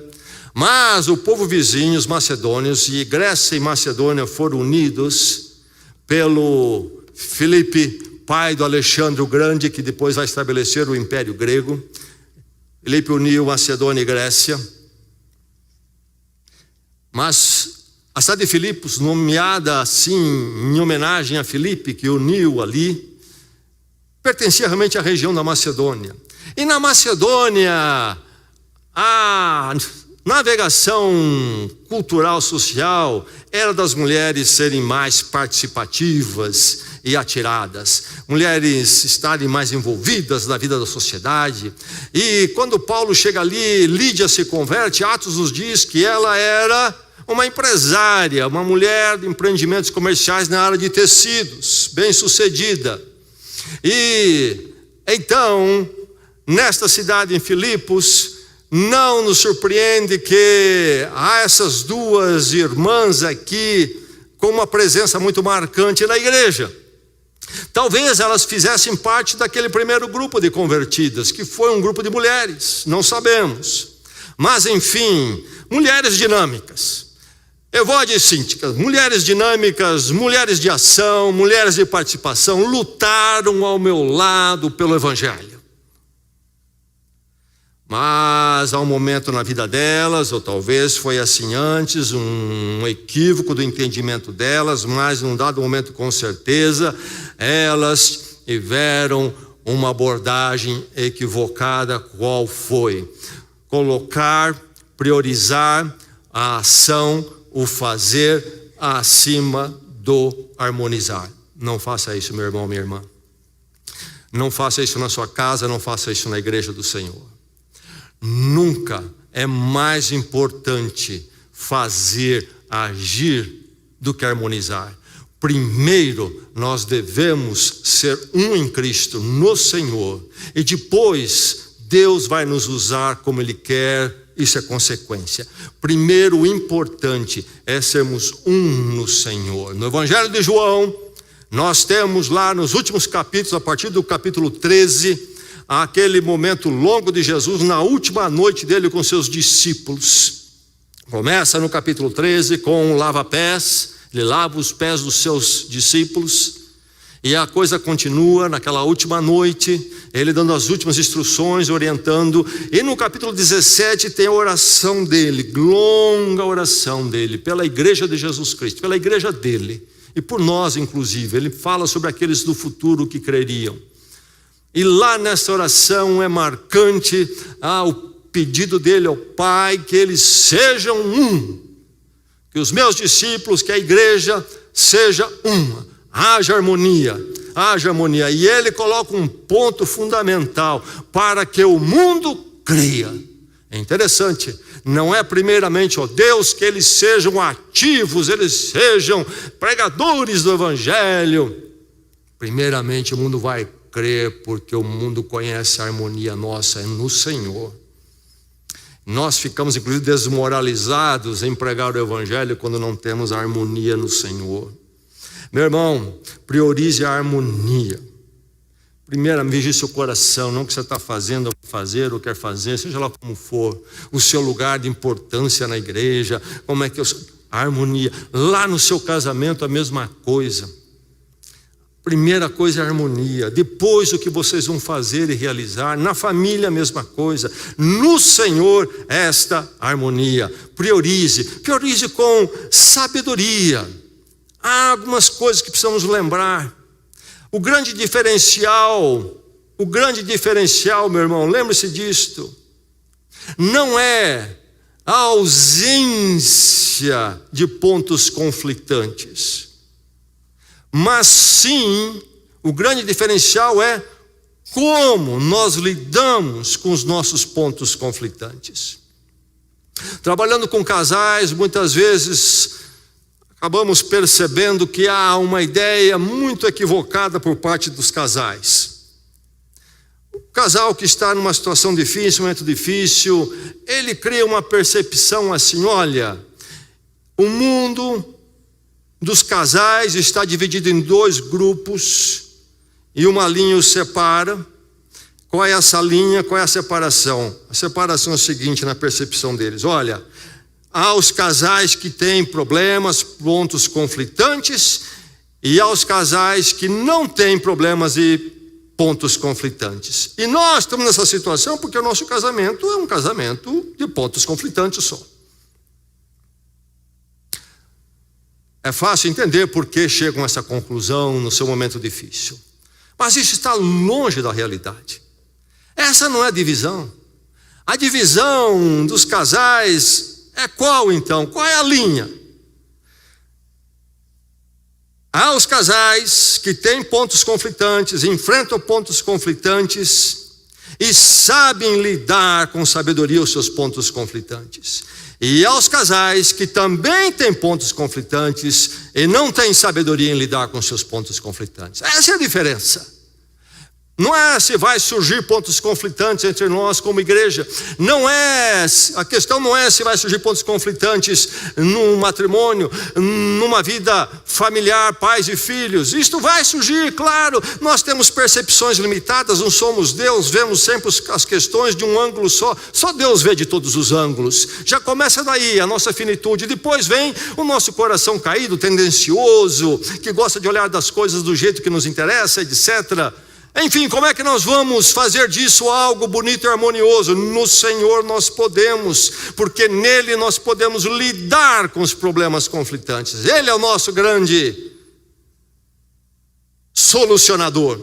Mas o povo vizinho, os macedônios, e Grécia e Macedônia foram unidos pelo Filipe, pai do Alexandre o Grande, que depois vai estabelecer o Império Grego. Filipe uniu Macedônia e Grécia. Mas a cidade de Filipos, nomeada assim em homenagem a Filipe, que uniu ali, pertencia realmente à região da Macedônia. E na Macedônia, a navegação cultural, social, era das mulheres serem mais participativas e atiradas, mulheres estarem mais envolvidas na vida da sociedade. E quando Paulo chega ali, Lídia se converte. Atos nos diz que ela era uma empresária, uma mulher de empreendimentos comerciais na área de tecidos, bem sucedida. E então, nesta cidade em Filipos, não nos surpreende que há essas 2 irmãs aqui com uma presença muito marcante na igreja. Talvez elas fizessem parte daquele primeiro grupo de convertidas, que foi um grupo de mulheres, não sabemos. Mas enfim, mulheres dinâmicas. Evódia e Síntica, mulheres dinâmicas, mulheres de ação, mulheres de participação, lutaram ao meu lado pelo evangelho. Mas há um momento na vida delas, ou talvez foi assim antes, um equívoco do entendimento delas, mas num dado momento com certeza, elas tiveram uma abordagem equivocada. Qual foi? Colocar, priorizar a ação, o fazer acima do harmonizar. Não faça isso, meu irmão, minha irmã. Não faça isso na sua casa, não faça isso na igreja do Senhor. Nunca é mais importante fazer, agir, do que harmonizar. Primeiro, nós devemos ser um em Cristo, no Senhor. E depois, Deus vai nos usar como Ele quer. Isso é consequência. Primeiro, o importante é sermos um no Senhor. No Evangelho de João, nós temos lá nos últimos capítulos, a partir do capítulo 13, aquele momento longo de Jesus, na última noite dele com seus discípulos. Começa no capítulo 13 com um lava-pés, ele lava os pés dos seus discípulos, e a coisa continua naquela última noite, ele dando as últimas instruções, orientando. E no capítulo 17 tem a oração dele, longa oração dele, pela igreja de Jesus Cristo, pela igreja dele, e por nós inclusive. Ele fala sobre aqueles do futuro que creriam. E lá nessa oração é marcante o pedido dele ao Pai, que eles sejam um, que os meus discípulos, que a igreja seja uma, haja harmonia, haja harmonia. E ele coloca um ponto fundamental, para que o mundo creia. É interessante, não é primeiramente, ó Deus, que eles sejam ativos, eles sejam pregadores do evangelho. Primeiramente o mundo vai crer, porque o mundo conhece a harmonia nossa no Senhor. Nós ficamos inclusive desmoralizados em pregar o evangelho quando não temos a harmonia no Senhor. Meu irmão, priorize a harmonia. Primeiro, vigie seu coração, não o que você está fazendo, ou fazer, ou quer fazer, seja lá como for. O seu lugar de importância na igreja, como é que a harmonia. Lá no seu casamento, a mesma coisa. Primeira coisa é a harmonia. Depois, o que vocês vão fazer e realizar. Na família, a mesma coisa. No Senhor, esta harmonia. Priorize com sabedoria. Há algumas coisas que precisamos lembrar. O grande diferencial, meu irmão, lembre-se disto, não é a ausência de pontos conflitantes, mas sim, o grande diferencial é como nós lidamos com os nossos pontos conflitantes. Trabalhando com casais, muitas vezes acabamos percebendo que há uma ideia muito equivocada por parte dos casais. O casal que está numa situação difícil, um momento difícil, ele cria uma percepção assim: olha, o mundo dos casais está dividido em 2 grupos e uma linha os separa. Qual é essa linha? Qual é a separação? A separação é o seguinte, na percepção deles: olha, há os casais que têm problemas, pontos conflitantes, e há os casais que não têm problemas e pontos conflitantes. E nós estamos nessa situação porque o nosso casamento é um casamento de pontos conflitantes só. É fácil entender por que chegam a essa conclusão no seu momento difícil. Mas isso está longe da realidade. Essa não é a divisão. A divisão dos casais é qual então? Qual é a linha? Há os casais que têm pontos conflitantes, enfrentam pontos conflitantes e sabem lidar com sabedoria os seus pontos conflitantes. E há os casais que também têm pontos conflitantes e não têm sabedoria em lidar com seus pontos conflitantes. Essa é a diferença. Não é se vai surgir pontos conflitantes entre nós como igreja. A questão não é se vai surgir pontos conflitantes num matrimônio, numa vida familiar, pais e filhos. Isto vai surgir, claro. Nós temos percepções limitadas, não somos Deus, vemos sempre as questões de um ângulo só. Só Deus vê de todos os ângulos. Já começa daí a nossa finitude. Depois vem o nosso coração caído, tendencioso, que gosta de olhar das coisas do jeito que nos interessa, etc. Enfim, como é que nós vamos fazer disso algo bonito e harmonioso? No Senhor nós podemos, porque nele nós podemos lidar com os problemas conflitantes. Ele é o nosso grande solucionador,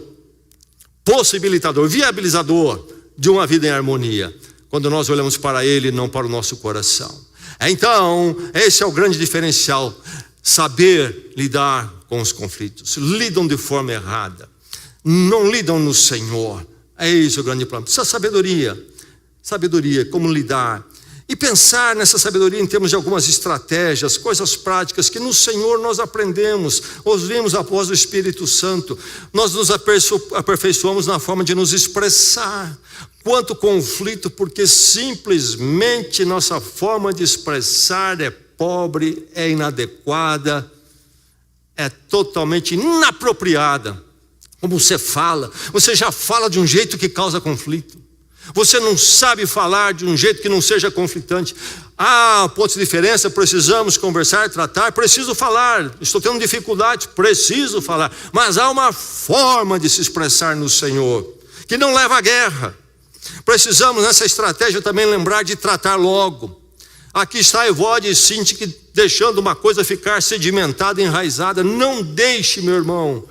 possibilitador, viabilizador de uma vida em harmonia, quando nós olhamos para ele e não para o nosso coração. Então, esse é o grande diferencial, saber lidar com os conflitos. Lidam de forma errada. Não lidam no Senhor. É isso o grande plano. Precisa sabedoria, como lidar. E pensar nessa sabedoria em termos de algumas estratégias, coisas práticas que no Senhor nós aprendemos, ouvimos a voz do Espírito Santo. Nós nos aperfeiçoamos na forma de nos expressar. Quanto conflito, porque simplesmente nossa forma de expressar é pobre, é inadequada, é totalmente inapropriada. Como você já fala de um jeito que causa conflito. Você não sabe falar de um jeito que não seja conflitante. Pontos de diferença, precisamos conversar, tratar, preciso falar. Estou tendo dificuldade, preciso falar. Mas há uma forma de se expressar no Senhor, que não leva à guerra. Precisamos nessa estratégia também lembrar de tratar logo. Aqui está Evode e Sintique deixando uma coisa ficar sedimentada, enraizada. Não deixe, meu irmão,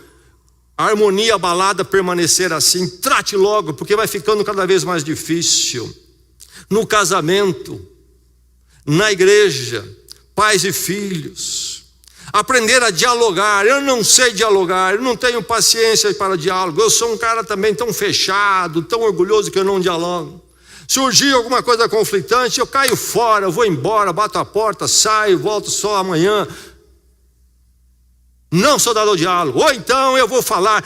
a harmonia abalada permanecer assim. Trate logo, porque vai ficando cada vez mais difícil. No casamento, na igreja, pais e filhos, aprender a dialogar. Eu não sei dialogar, eu não tenho paciência para diálogo. Eu sou um cara também tão fechado, tão orgulhoso que eu não dialogo. Surgir alguma coisa conflitante, eu caio fora, eu vou embora, bato a porta, saio, volto só amanhã. Não sou dado ao diálogo. Ou então eu vou falar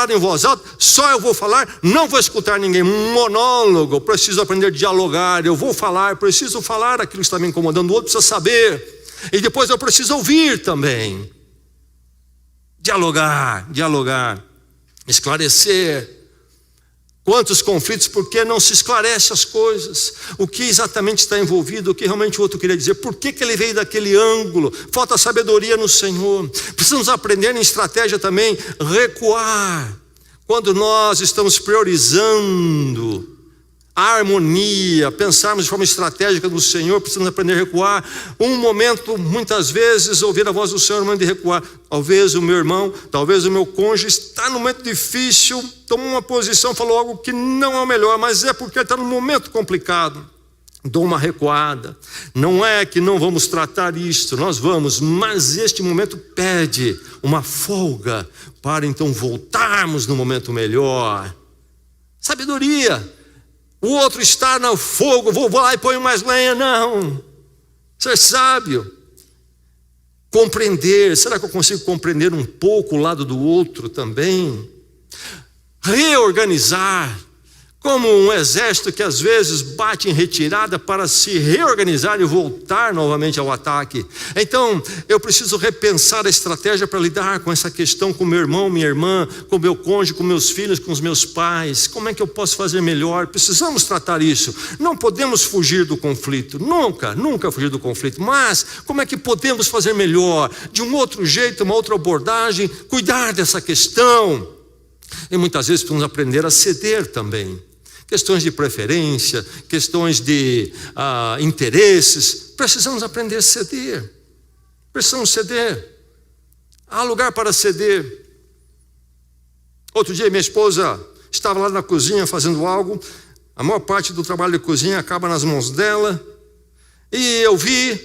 em voz alta, só eu vou falar, não vou escutar ninguém. Monólogo, preciso aprender a dialogar. Eu vou falar, preciso falar aquilo que está me incomodando, o outro precisa saber. E depois eu preciso ouvir também. Dialogar, esclarecer. Quantos conflitos, porque não se esclarece as coisas, o que exatamente está envolvido, o que realmente o outro queria dizer, por que ele veio daquele ângulo, falta sabedoria no Senhor. Precisamos aprender em estratégia também, recuar, quando nós estamos priorizando a harmonia, pensarmos de forma estratégica no Senhor, precisamos aprender a recuar. Um momento, muitas vezes, ouvir a voz do Senhor, momento de recuar. Talvez o meu irmão, talvez o meu cônjuge está num momento difícil, tomou uma posição, falou algo que não é o melhor, mas é porque está num momento complicado. Dou uma recuada. Não é que não vamos tratar isto, nós vamos, mas este momento pede uma folga para então voltarmos no momento melhor. Sabedoria. O outro está no fogo, vou lá e ponho mais lenha. Não, ser sábio, compreender. Será que eu consigo compreender um pouco o lado do outro também? Reorganizar, como um exército que às vezes bate em retirada para se reorganizar e voltar novamente ao ataque. Então eu preciso repensar a estratégia para lidar com essa questão com meu irmão, minha irmã, com meu cônjuge, com meus filhos, com os meus pais. Como é que eu posso fazer melhor? Precisamos tratar isso. Não podemos fugir do conflito, nunca fugir do conflito, mas como é que podemos fazer melhor? De um outro jeito, uma outra abordagem, cuidar dessa questão. E muitas vezes precisamos aprender a ceder também. Questões de preferência, questões de interesses, precisamos aprender a ceder. Precisamos ceder. Há lugar para ceder. Outro dia minha esposa estava lá na cozinha fazendo algo, a maior parte do trabalho de cozinha acaba nas mãos dela, e eu vi,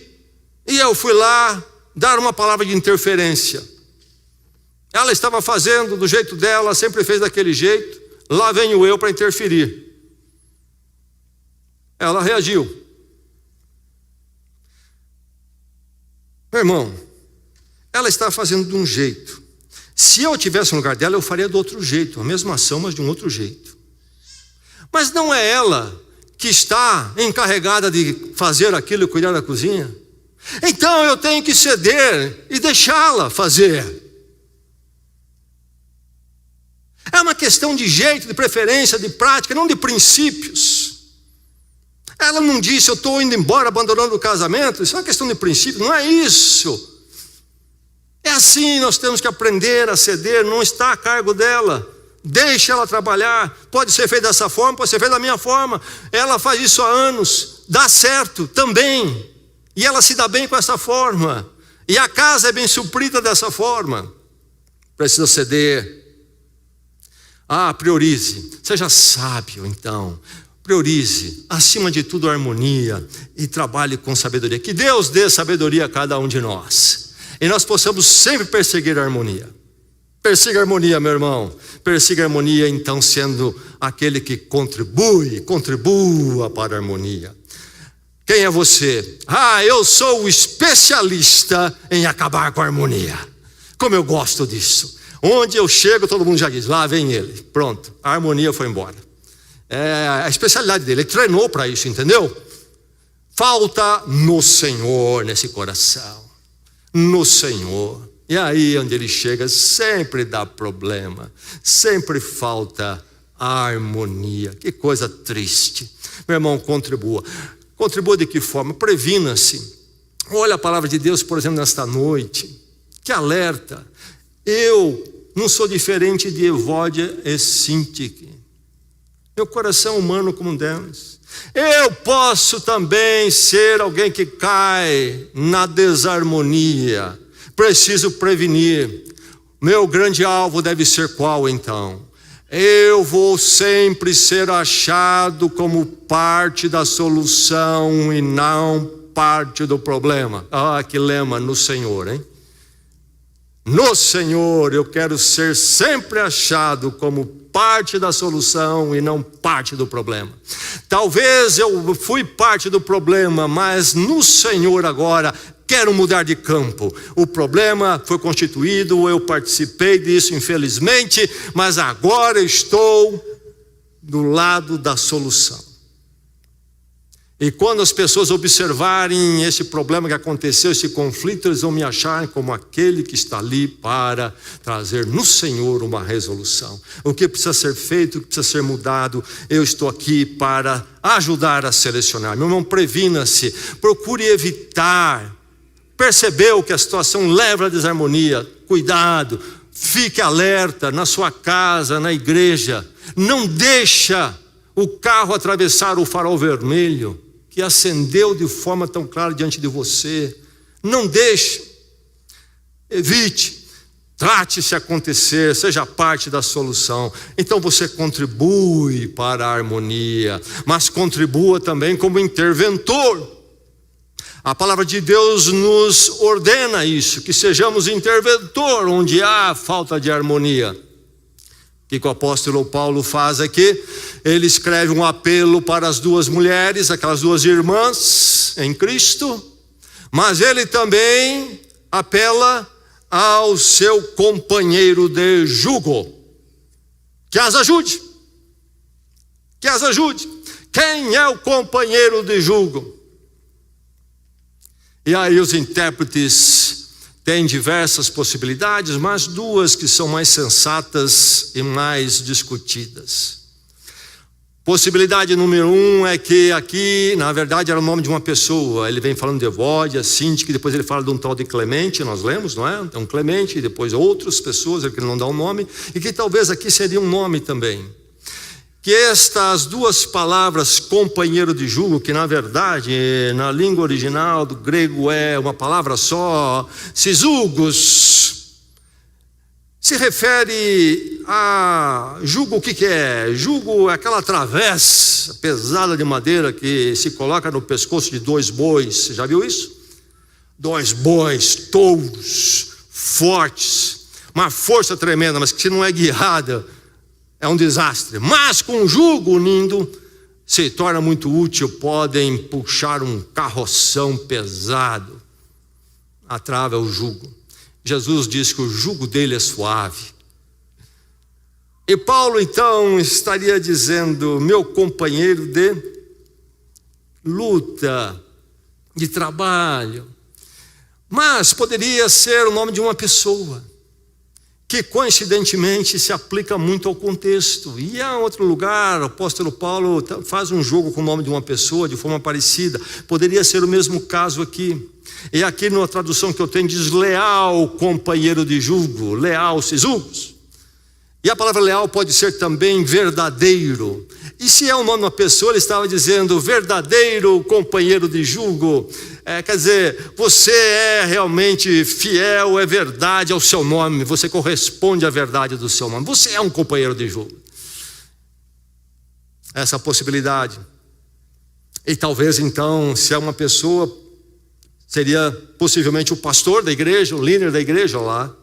e eu fui lá dar uma palavra de interferência. Ela estava fazendo do jeito dela, sempre fez daquele jeito, lá venho eu para interferir. Ela reagiu. Meu irmão, ela está fazendo de um jeito. Se eu tivesse no lugar dela, eu faria do outro jeito, a mesma ação, mas de um outro jeito. Mas não é ela que está encarregada de fazer aquilo e cuidar da cozinha. Então eu tenho que ceder e deixá-la fazer. É uma questão de jeito, de preferência, de prática, não de princípios. Ela não disse, eu estou indo embora, abandonando o casamento. Isso é uma questão de princípio, não é isso. É assim, nós temos que aprender a ceder, não está a cargo dela. Deixa ela trabalhar, pode ser feito dessa forma, pode ser feito da minha forma. Ela faz isso há anos, dá certo também. E ela se dá bem com essa forma. E a casa é bem suprida dessa forma. Precisa ceder. Priorize, seja sábio então. Priorize, acima de tudo, a harmonia e trabalhe com sabedoria. Que Deus dê sabedoria a cada um de nós. E nós possamos sempre perseguir a harmonia. Persiga a harmonia, meu irmão. Persiga a harmonia, então, sendo aquele que contribua para a harmonia. Quem é você? Eu sou o especialista em acabar com a harmonia. Como eu gosto disso. Onde eu chego, todo mundo já diz, lá vem ele. Pronto, a harmonia foi embora. É a especialidade dele, ele treinou para isso, entendeu? Falta no Senhor nesse coração, no Senhor. E aí onde ele chega sempre dá problema, sempre falta harmonia. Que coisa triste. Meu irmão, contribua. Contribua de que forma? Previna-se. Olha a palavra de Deus, por exemplo, nesta noite. Que alerta. Eu não sou diferente de Evódia e Sintique. Meu coração humano como deles. Eu posso também ser alguém que cai na desarmonia. Preciso prevenir. Meu grande alvo deve ser qual então? Eu vou sempre ser achado como parte da solução e não parte do problema. Que lema no Senhor, hein? No Senhor eu quero ser sempre achado como parte da solução e não parte do problema. Talvez eu fui parte do problema, mas no Senhor agora quero mudar de campo. O problema foi constituído, eu participei disso infelizmente, mas agora estou do lado da solução. E quando as pessoas observarem esse problema que aconteceu, esse conflito, eles vão me achar como aquele que está ali para trazer no Senhor uma resolução. O que precisa ser feito, o que precisa ser mudado, eu estou aqui para ajudar a selecionar. Meu irmão, previna-se, procure evitar. Percebeu que a situação leva à desarmonia? Cuidado, fique alerta na sua casa, na igreja. Não deixa o carro atravessar o farol vermelho que acendeu de forma tão clara diante de você. Não deixe, evite, trate se acontecer, seja parte da solução. Então você contribui para a harmonia, mas contribua também como interventor. A palavra de Deus nos ordena isso, que sejamos interventor onde há falta de harmonia. O que o apóstolo Paulo faz aqui? Ele escreve um apelo para as duas mulheres, aquelas duas irmãs em Cristo, mas ele também apela ao seu companheiro de jugo, que as ajude, que as ajude. Quem é o companheiro de jugo? E aí os intérpretes tem diversas possibilidades, mas duas que são mais sensatas e mais discutidas. Possibilidade número 1 é que aqui, na verdade, era o nome de uma pessoa. Ele vem falando de Evódia, Síntique, depois ele fala de um tal de Clemente, nós lemos, não é? Então Clemente, e depois outras pessoas, ele não dá um nome, e que talvez aqui seria um nome também. Que estas duas palavras, companheiro de jugo, que na verdade na língua original do grego é uma palavra só, sisugos, se refere a jugo. O que é? Jugo é aquela travessa pesada de madeira que se coloca no pescoço de dois bois. Você já viu isso? Dois bois, touros, fortes, uma força tremenda, mas que se não é guiada, é um desastre. Mas com o jugo unindo, se torna muito útil. Podem puxar um carroção pesado. A trava é o jugo. Jesus diz que o jugo dele é suave. E Paulo então estaria dizendo: meu companheiro de luta, de trabalho. Mas poderia ser o nome de uma pessoa, que coincidentemente se aplica muito ao contexto. E há outro lugar, o apóstolo Paulo faz um jogo com o nome de uma pessoa de forma parecida. Poderia ser o mesmo caso aqui. E aqui na tradução que eu tenho diz leal companheiro de jugo, leal sisugos. E a palavra leal pode ser também verdadeiro. E se é o nome de uma pessoa, ele estava dizendo verdadeiro companheiro de jugo. Quer dizer, você é realmente fiel, é verdade ao seu nome, você corresponde à verdade do seu nome, você é um companheiro de jugo. Essa possibilidade. E talvez então, se é uma pessoa, seria possivelmente o pastor da igreja, o líder da igreja lá.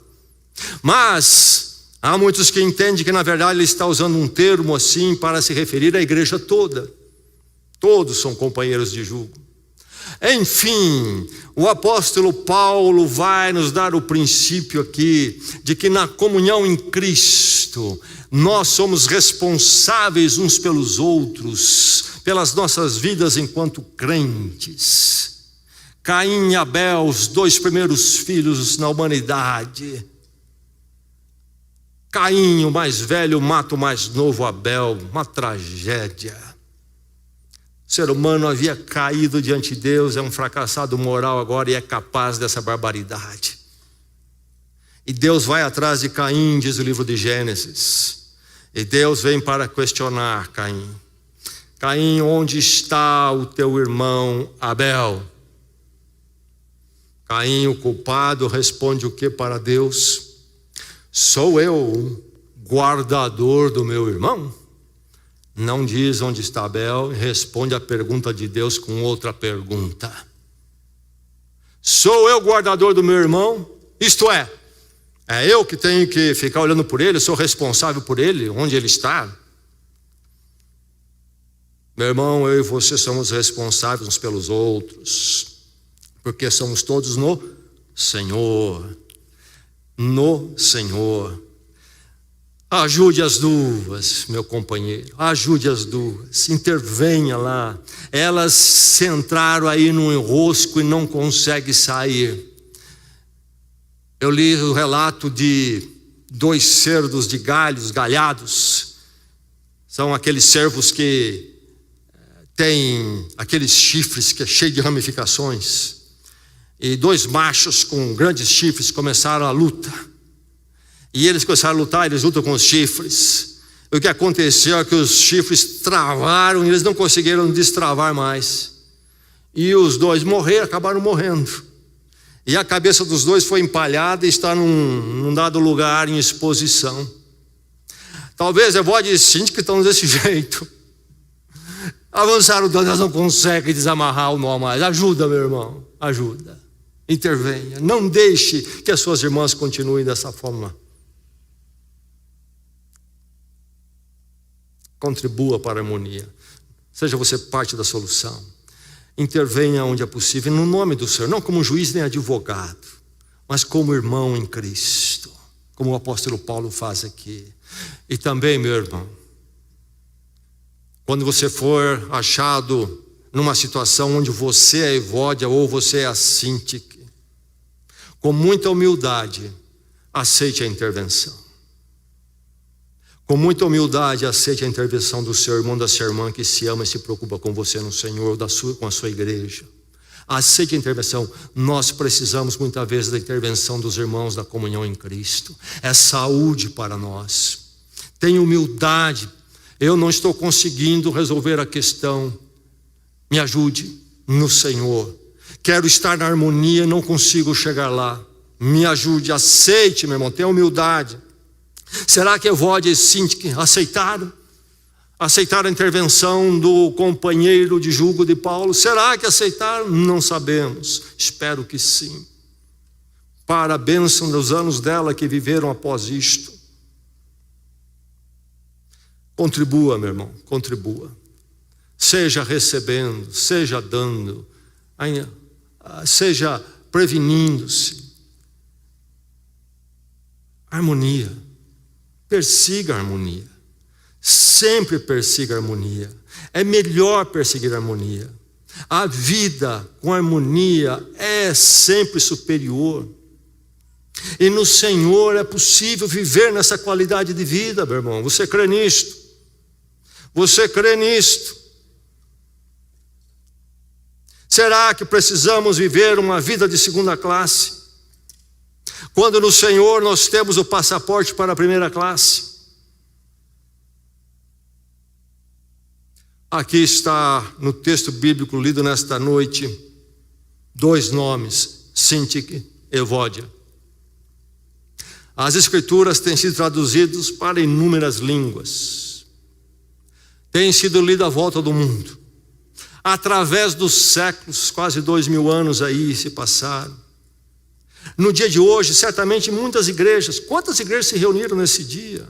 Mas há muitos que entendem que na verdade ele está usando um termo assim para se referir à igreja toda. Todos são companheiros de jugo. Enfim, o apóstolo Paulo vai nos dar o princípio aqui de que na comunhão em Cristo nós somos responsáveis uns pelos outros, pelas nossas vidas enquanto crentes. Caim e Abel, os dois primeiros filhos na humanidade. Caim, o mais velho, mata o mais novo Abel, uma tragédia. O ser humano havia caído diante de Deus, é um fracassado moral agora e é capaz dessa barbaridade. E Deus vai atrás de Caim, diz o livro de Gênesis. E Deus vem para questionar Caim. Caim, onde está o teu irmão Abel? Caim, o culpado, responde o que para Deus? Sou eu guardador do meu irmão? Não diz onde está Abel, responde a pergunta de Deus com outra pergunta. Sou eu guardador do meu irmão? Isto é eu que tenho que ficar olhando por ele, sou responsável por ele, onde ele está? Meu irmão, eu e você somos responsáveis uns pelos outros, porque somos todos no Senhor. No Senhor. Ajude as duas, meu companheiro, ajude as duas, intervenha lá. Elas se entraram aí num enrosco e não conseguem sair. Eu li o relato de 2 cerdos de galhados. São aqueles cervos que têm aqueles chifres que é cheio de ramificações. E 2 machos com grandes chifres começaram a luta. E eles começaram a lutar, eles lutam com os chifres. O que aconteceu é que os chifres travaram e eles não conseguiram destravar mais. E os 2 morreram, acabaram morrendo. E a cabeça dos 2 foi empalhada e está num dado lugar em exposição. Talvez Evódia e Síntique estão desse jeito. Avançaram 2, elas não conseguem desamarrar o nó mais. Ajuda, meu irmão, ajuda. Intervenha. Não deixe que as suas irmãs continuem dessa forma. Contribua para a harmonia. Seja você parte da solução. Intervenha onde é possível, no nome do Senhor, não como juiz nem advogado, mas como irmão em Cristo, como o apóstolo Paulo faz aqui. E também, meu irmão, quando você for achado numa situação onde você é Evódia ou você é a Síntique, com muita humildade, aceite a intervenção. Com muita humildade, aceite a intervenção do seu irmão, da sua irmã que se ama e se preocupa com você no Senhor, com a sua igreja. Aceite a intervenção. Nós precisamos muitas vezes da intervenção dos irmãos da comunhão em Cristo. É saúde para nós. Tenha humildade. Eu não estou conseguindo resolver a questão. Me ajude no Senhor. Quero estar na harmonia, não consigo chegar lá. Me ajude, aceite, meu irmão, tenha humildade. Será que Evódia e Síntique aceitaram? Aceitaram a intervenção do companheiro de julgo de Paulo? Será que aceitaram? Não sabemos, espero que sim. Para a bênção dos anos dela que viveram após isto. Contribua, meu irmão, contribua. Seja recebendo, seja dando, seja prevenindo-se. Harmonia. Persiga a harmonia. Sempre persiga a harmonia. É melhor perseguir a harmonia. A vida com harmonia é sempre superior. E no Senhor é possível viver nessa qualidade de vida, meu irmão. Você crê nisto? Você crê nisto? Será que precisamos viver uma vida de segunda classe? Quando no Senhor nós temos o passaporte para a primeira classe. Aqui está no texto bíblico lido nesta noite 2 nomes, Síntique e Evódia. As escrituras têm sido traduzidas para inúmeras línguas. Têm sido lidas à volta do mundo. Através dos séculos, quase 2000 anos aí se passaram. No dia de hoje, certamente muitas igrejas, quantas igrejas se reuniram nesse dia?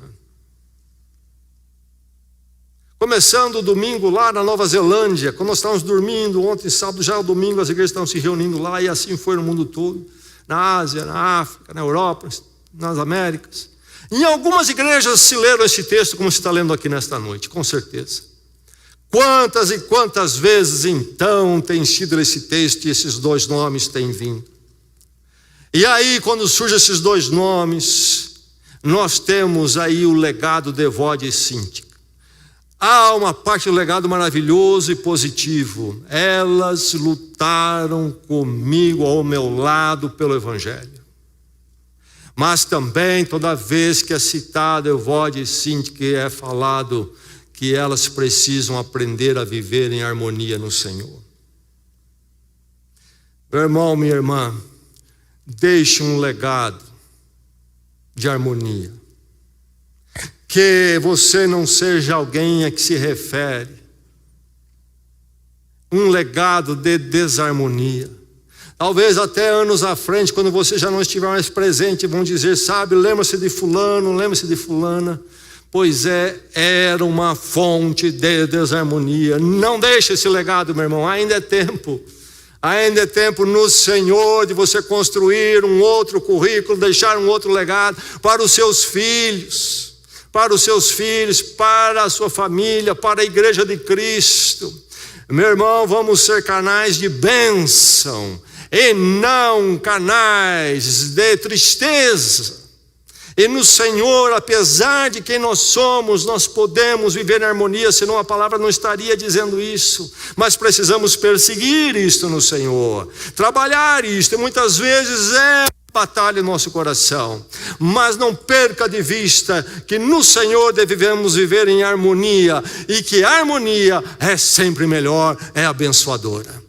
Começando o domingo lá na Nova Zelândia, quando nós estávamos dormindo, ontem sábado já o domingo as igrejas estavam se reunindo lá e assim foi no mundo todo, na Ásia, na África, na Europa, nas Américas. Em algumas igrejas se leram esse texto como se está lendo aqui nesta noite, com certeza. Quantas e quantas vezes então tem sido esse texto e esses 2 nomes têm vindo? E aí, quando surgem esses 2 nomes, nós temos aí o legado de Evódia e Síntique. Há uma parte do legado maravilhoso e positivo. Elas lutaram comigo ao meu lado pelo Evangelho. Mas também, toda vez que é citado Evódia e Síntique, é falado que elas precisam aprender a viver em harmonia no Senhor. Meu irmão, minha irmã, deixe um legado de harmonia. Que você não seja alguém a que se refere. Um legado de desarmonia. Talvez até anos à frente, quando você já não estiver mais presente, vão dizer, sabe, lembra-se de fulano, lembra-se de fulana. Pois era uma fonte de desarmonia. Não deixe esse legado, meu irmão, ainda é tempo. Ainda é tempo no Senhor de você construir um outro currículo, deixar um outro legado para os seus filhos, para os seus filhos, para a sua família, para a igreja de Cristo. Meu irmão, vamos ser canais de bênção e não canais de tristeza. E no Senhor, apesar de quem nós somos, nós podemos viver em harmonia, senão a palavra não estaria dizendo isso. Mas precisamos perseguir isto no Senhor, trabalhar isto, e muitas vezes é batalha no nosso coração. Mas não perca de vista que no Senhor devemos viver em harmonia, e que a harmonia é sempre melhor, é abençoadora.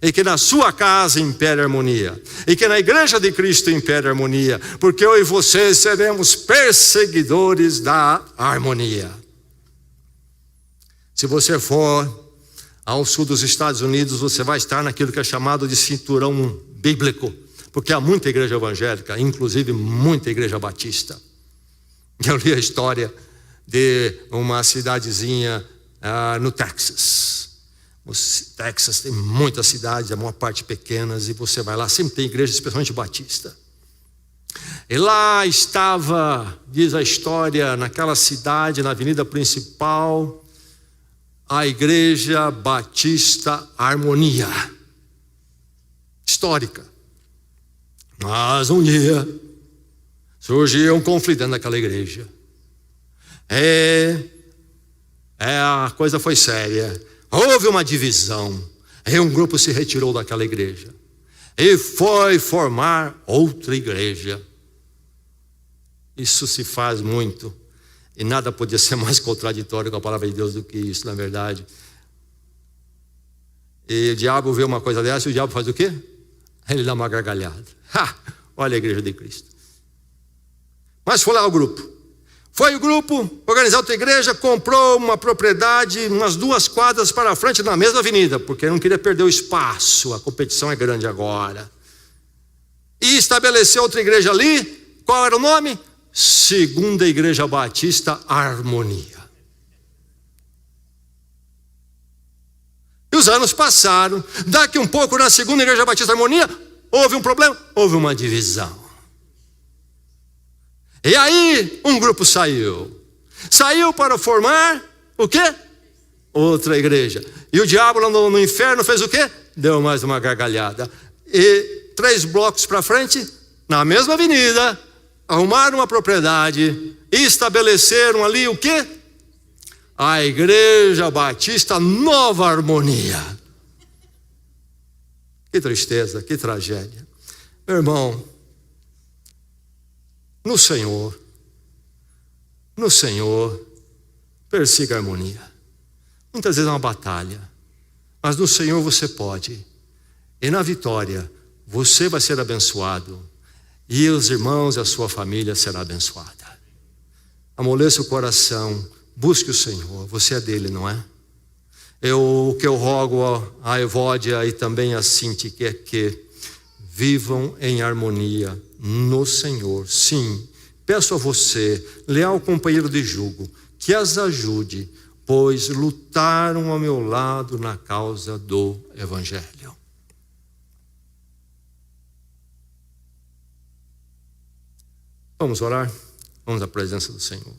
E que na sua casa impere a harmonia, e que na igreja de Cristo impere a harmonia, porque eu e você seremos perseguidores da harmonia. Se você for ao sul dos Estados Unidos, você vai estar naquilo que é chamado de cinturão bíblico, porque há muita igreja evangélica, inclusive muita igreja batista. Eu li a história de uma cidadezinha no Texas. O Texas tem muitas cidades, a maior parte pequenas, e você vai lá, sempre tem igreja, especialmente batista. E lá estava, diz a história, naquela cidade, na avenida principal, a igreja batista Harmonia, histórica. Mas um dia surgiu um conflito dentro daquela igreja. A coisa foi séria. Houve uma divisão, e um grupo se retirou daquela igreja e foi formar outra igreja. Isso se faz muito, e nada podia ser mais contraditório com a palavra de Deus do que isso, na verdade. E o diabo vê uma coisa dessa, e o diabo faz o quê? Ele dá uma gargalhada. Olha a igreja de Cristo. Mas foi lá o grupo. Foi o grupo organizar outra igreja, comprou uma propriedade, umas 2 quadras para frente na mesma avenida, porque não queria perder o espaço, a competição é grande agora. E estabeleceu outra igreja ali. Qual era o nome? Segunda Igreja Batista Harmonia. E os anos passaram. Daqui um pouco, na Segunda Igreja Batista Harmonia, houve um problema, houve uma divisão. E aí um grupo saiu para formar o quê? Outra igreja. E o diabo lá no inferno fez o quê? Deu mais uma gargalhada. E 3 blocos para frente, na mesma avenida, arrumaram uma propriedade e estabeleceram ali o quê? A Igreja Batista Nova Harmonia. Que tristeza, que tragédia. Meu irmão, no Senhor, persiga a harmonia. Muitas vezes é uma batalha, mas no Senhor você pode. E na vitória, você vai ser abençoado, e os irmãos e a sua família será abençoada. Amoleça o coração, busque o Senhor, você é dele, não é? O que eu rogo a Evódia e também a Cinti é que vivam em harmonia no Senhor. Sim, peço a você, leal companheiro de jugo, que as ajude, pois lutaram ao meu lado na causa do Evangelho. Vamos orar? Vamos à presença do Senhor.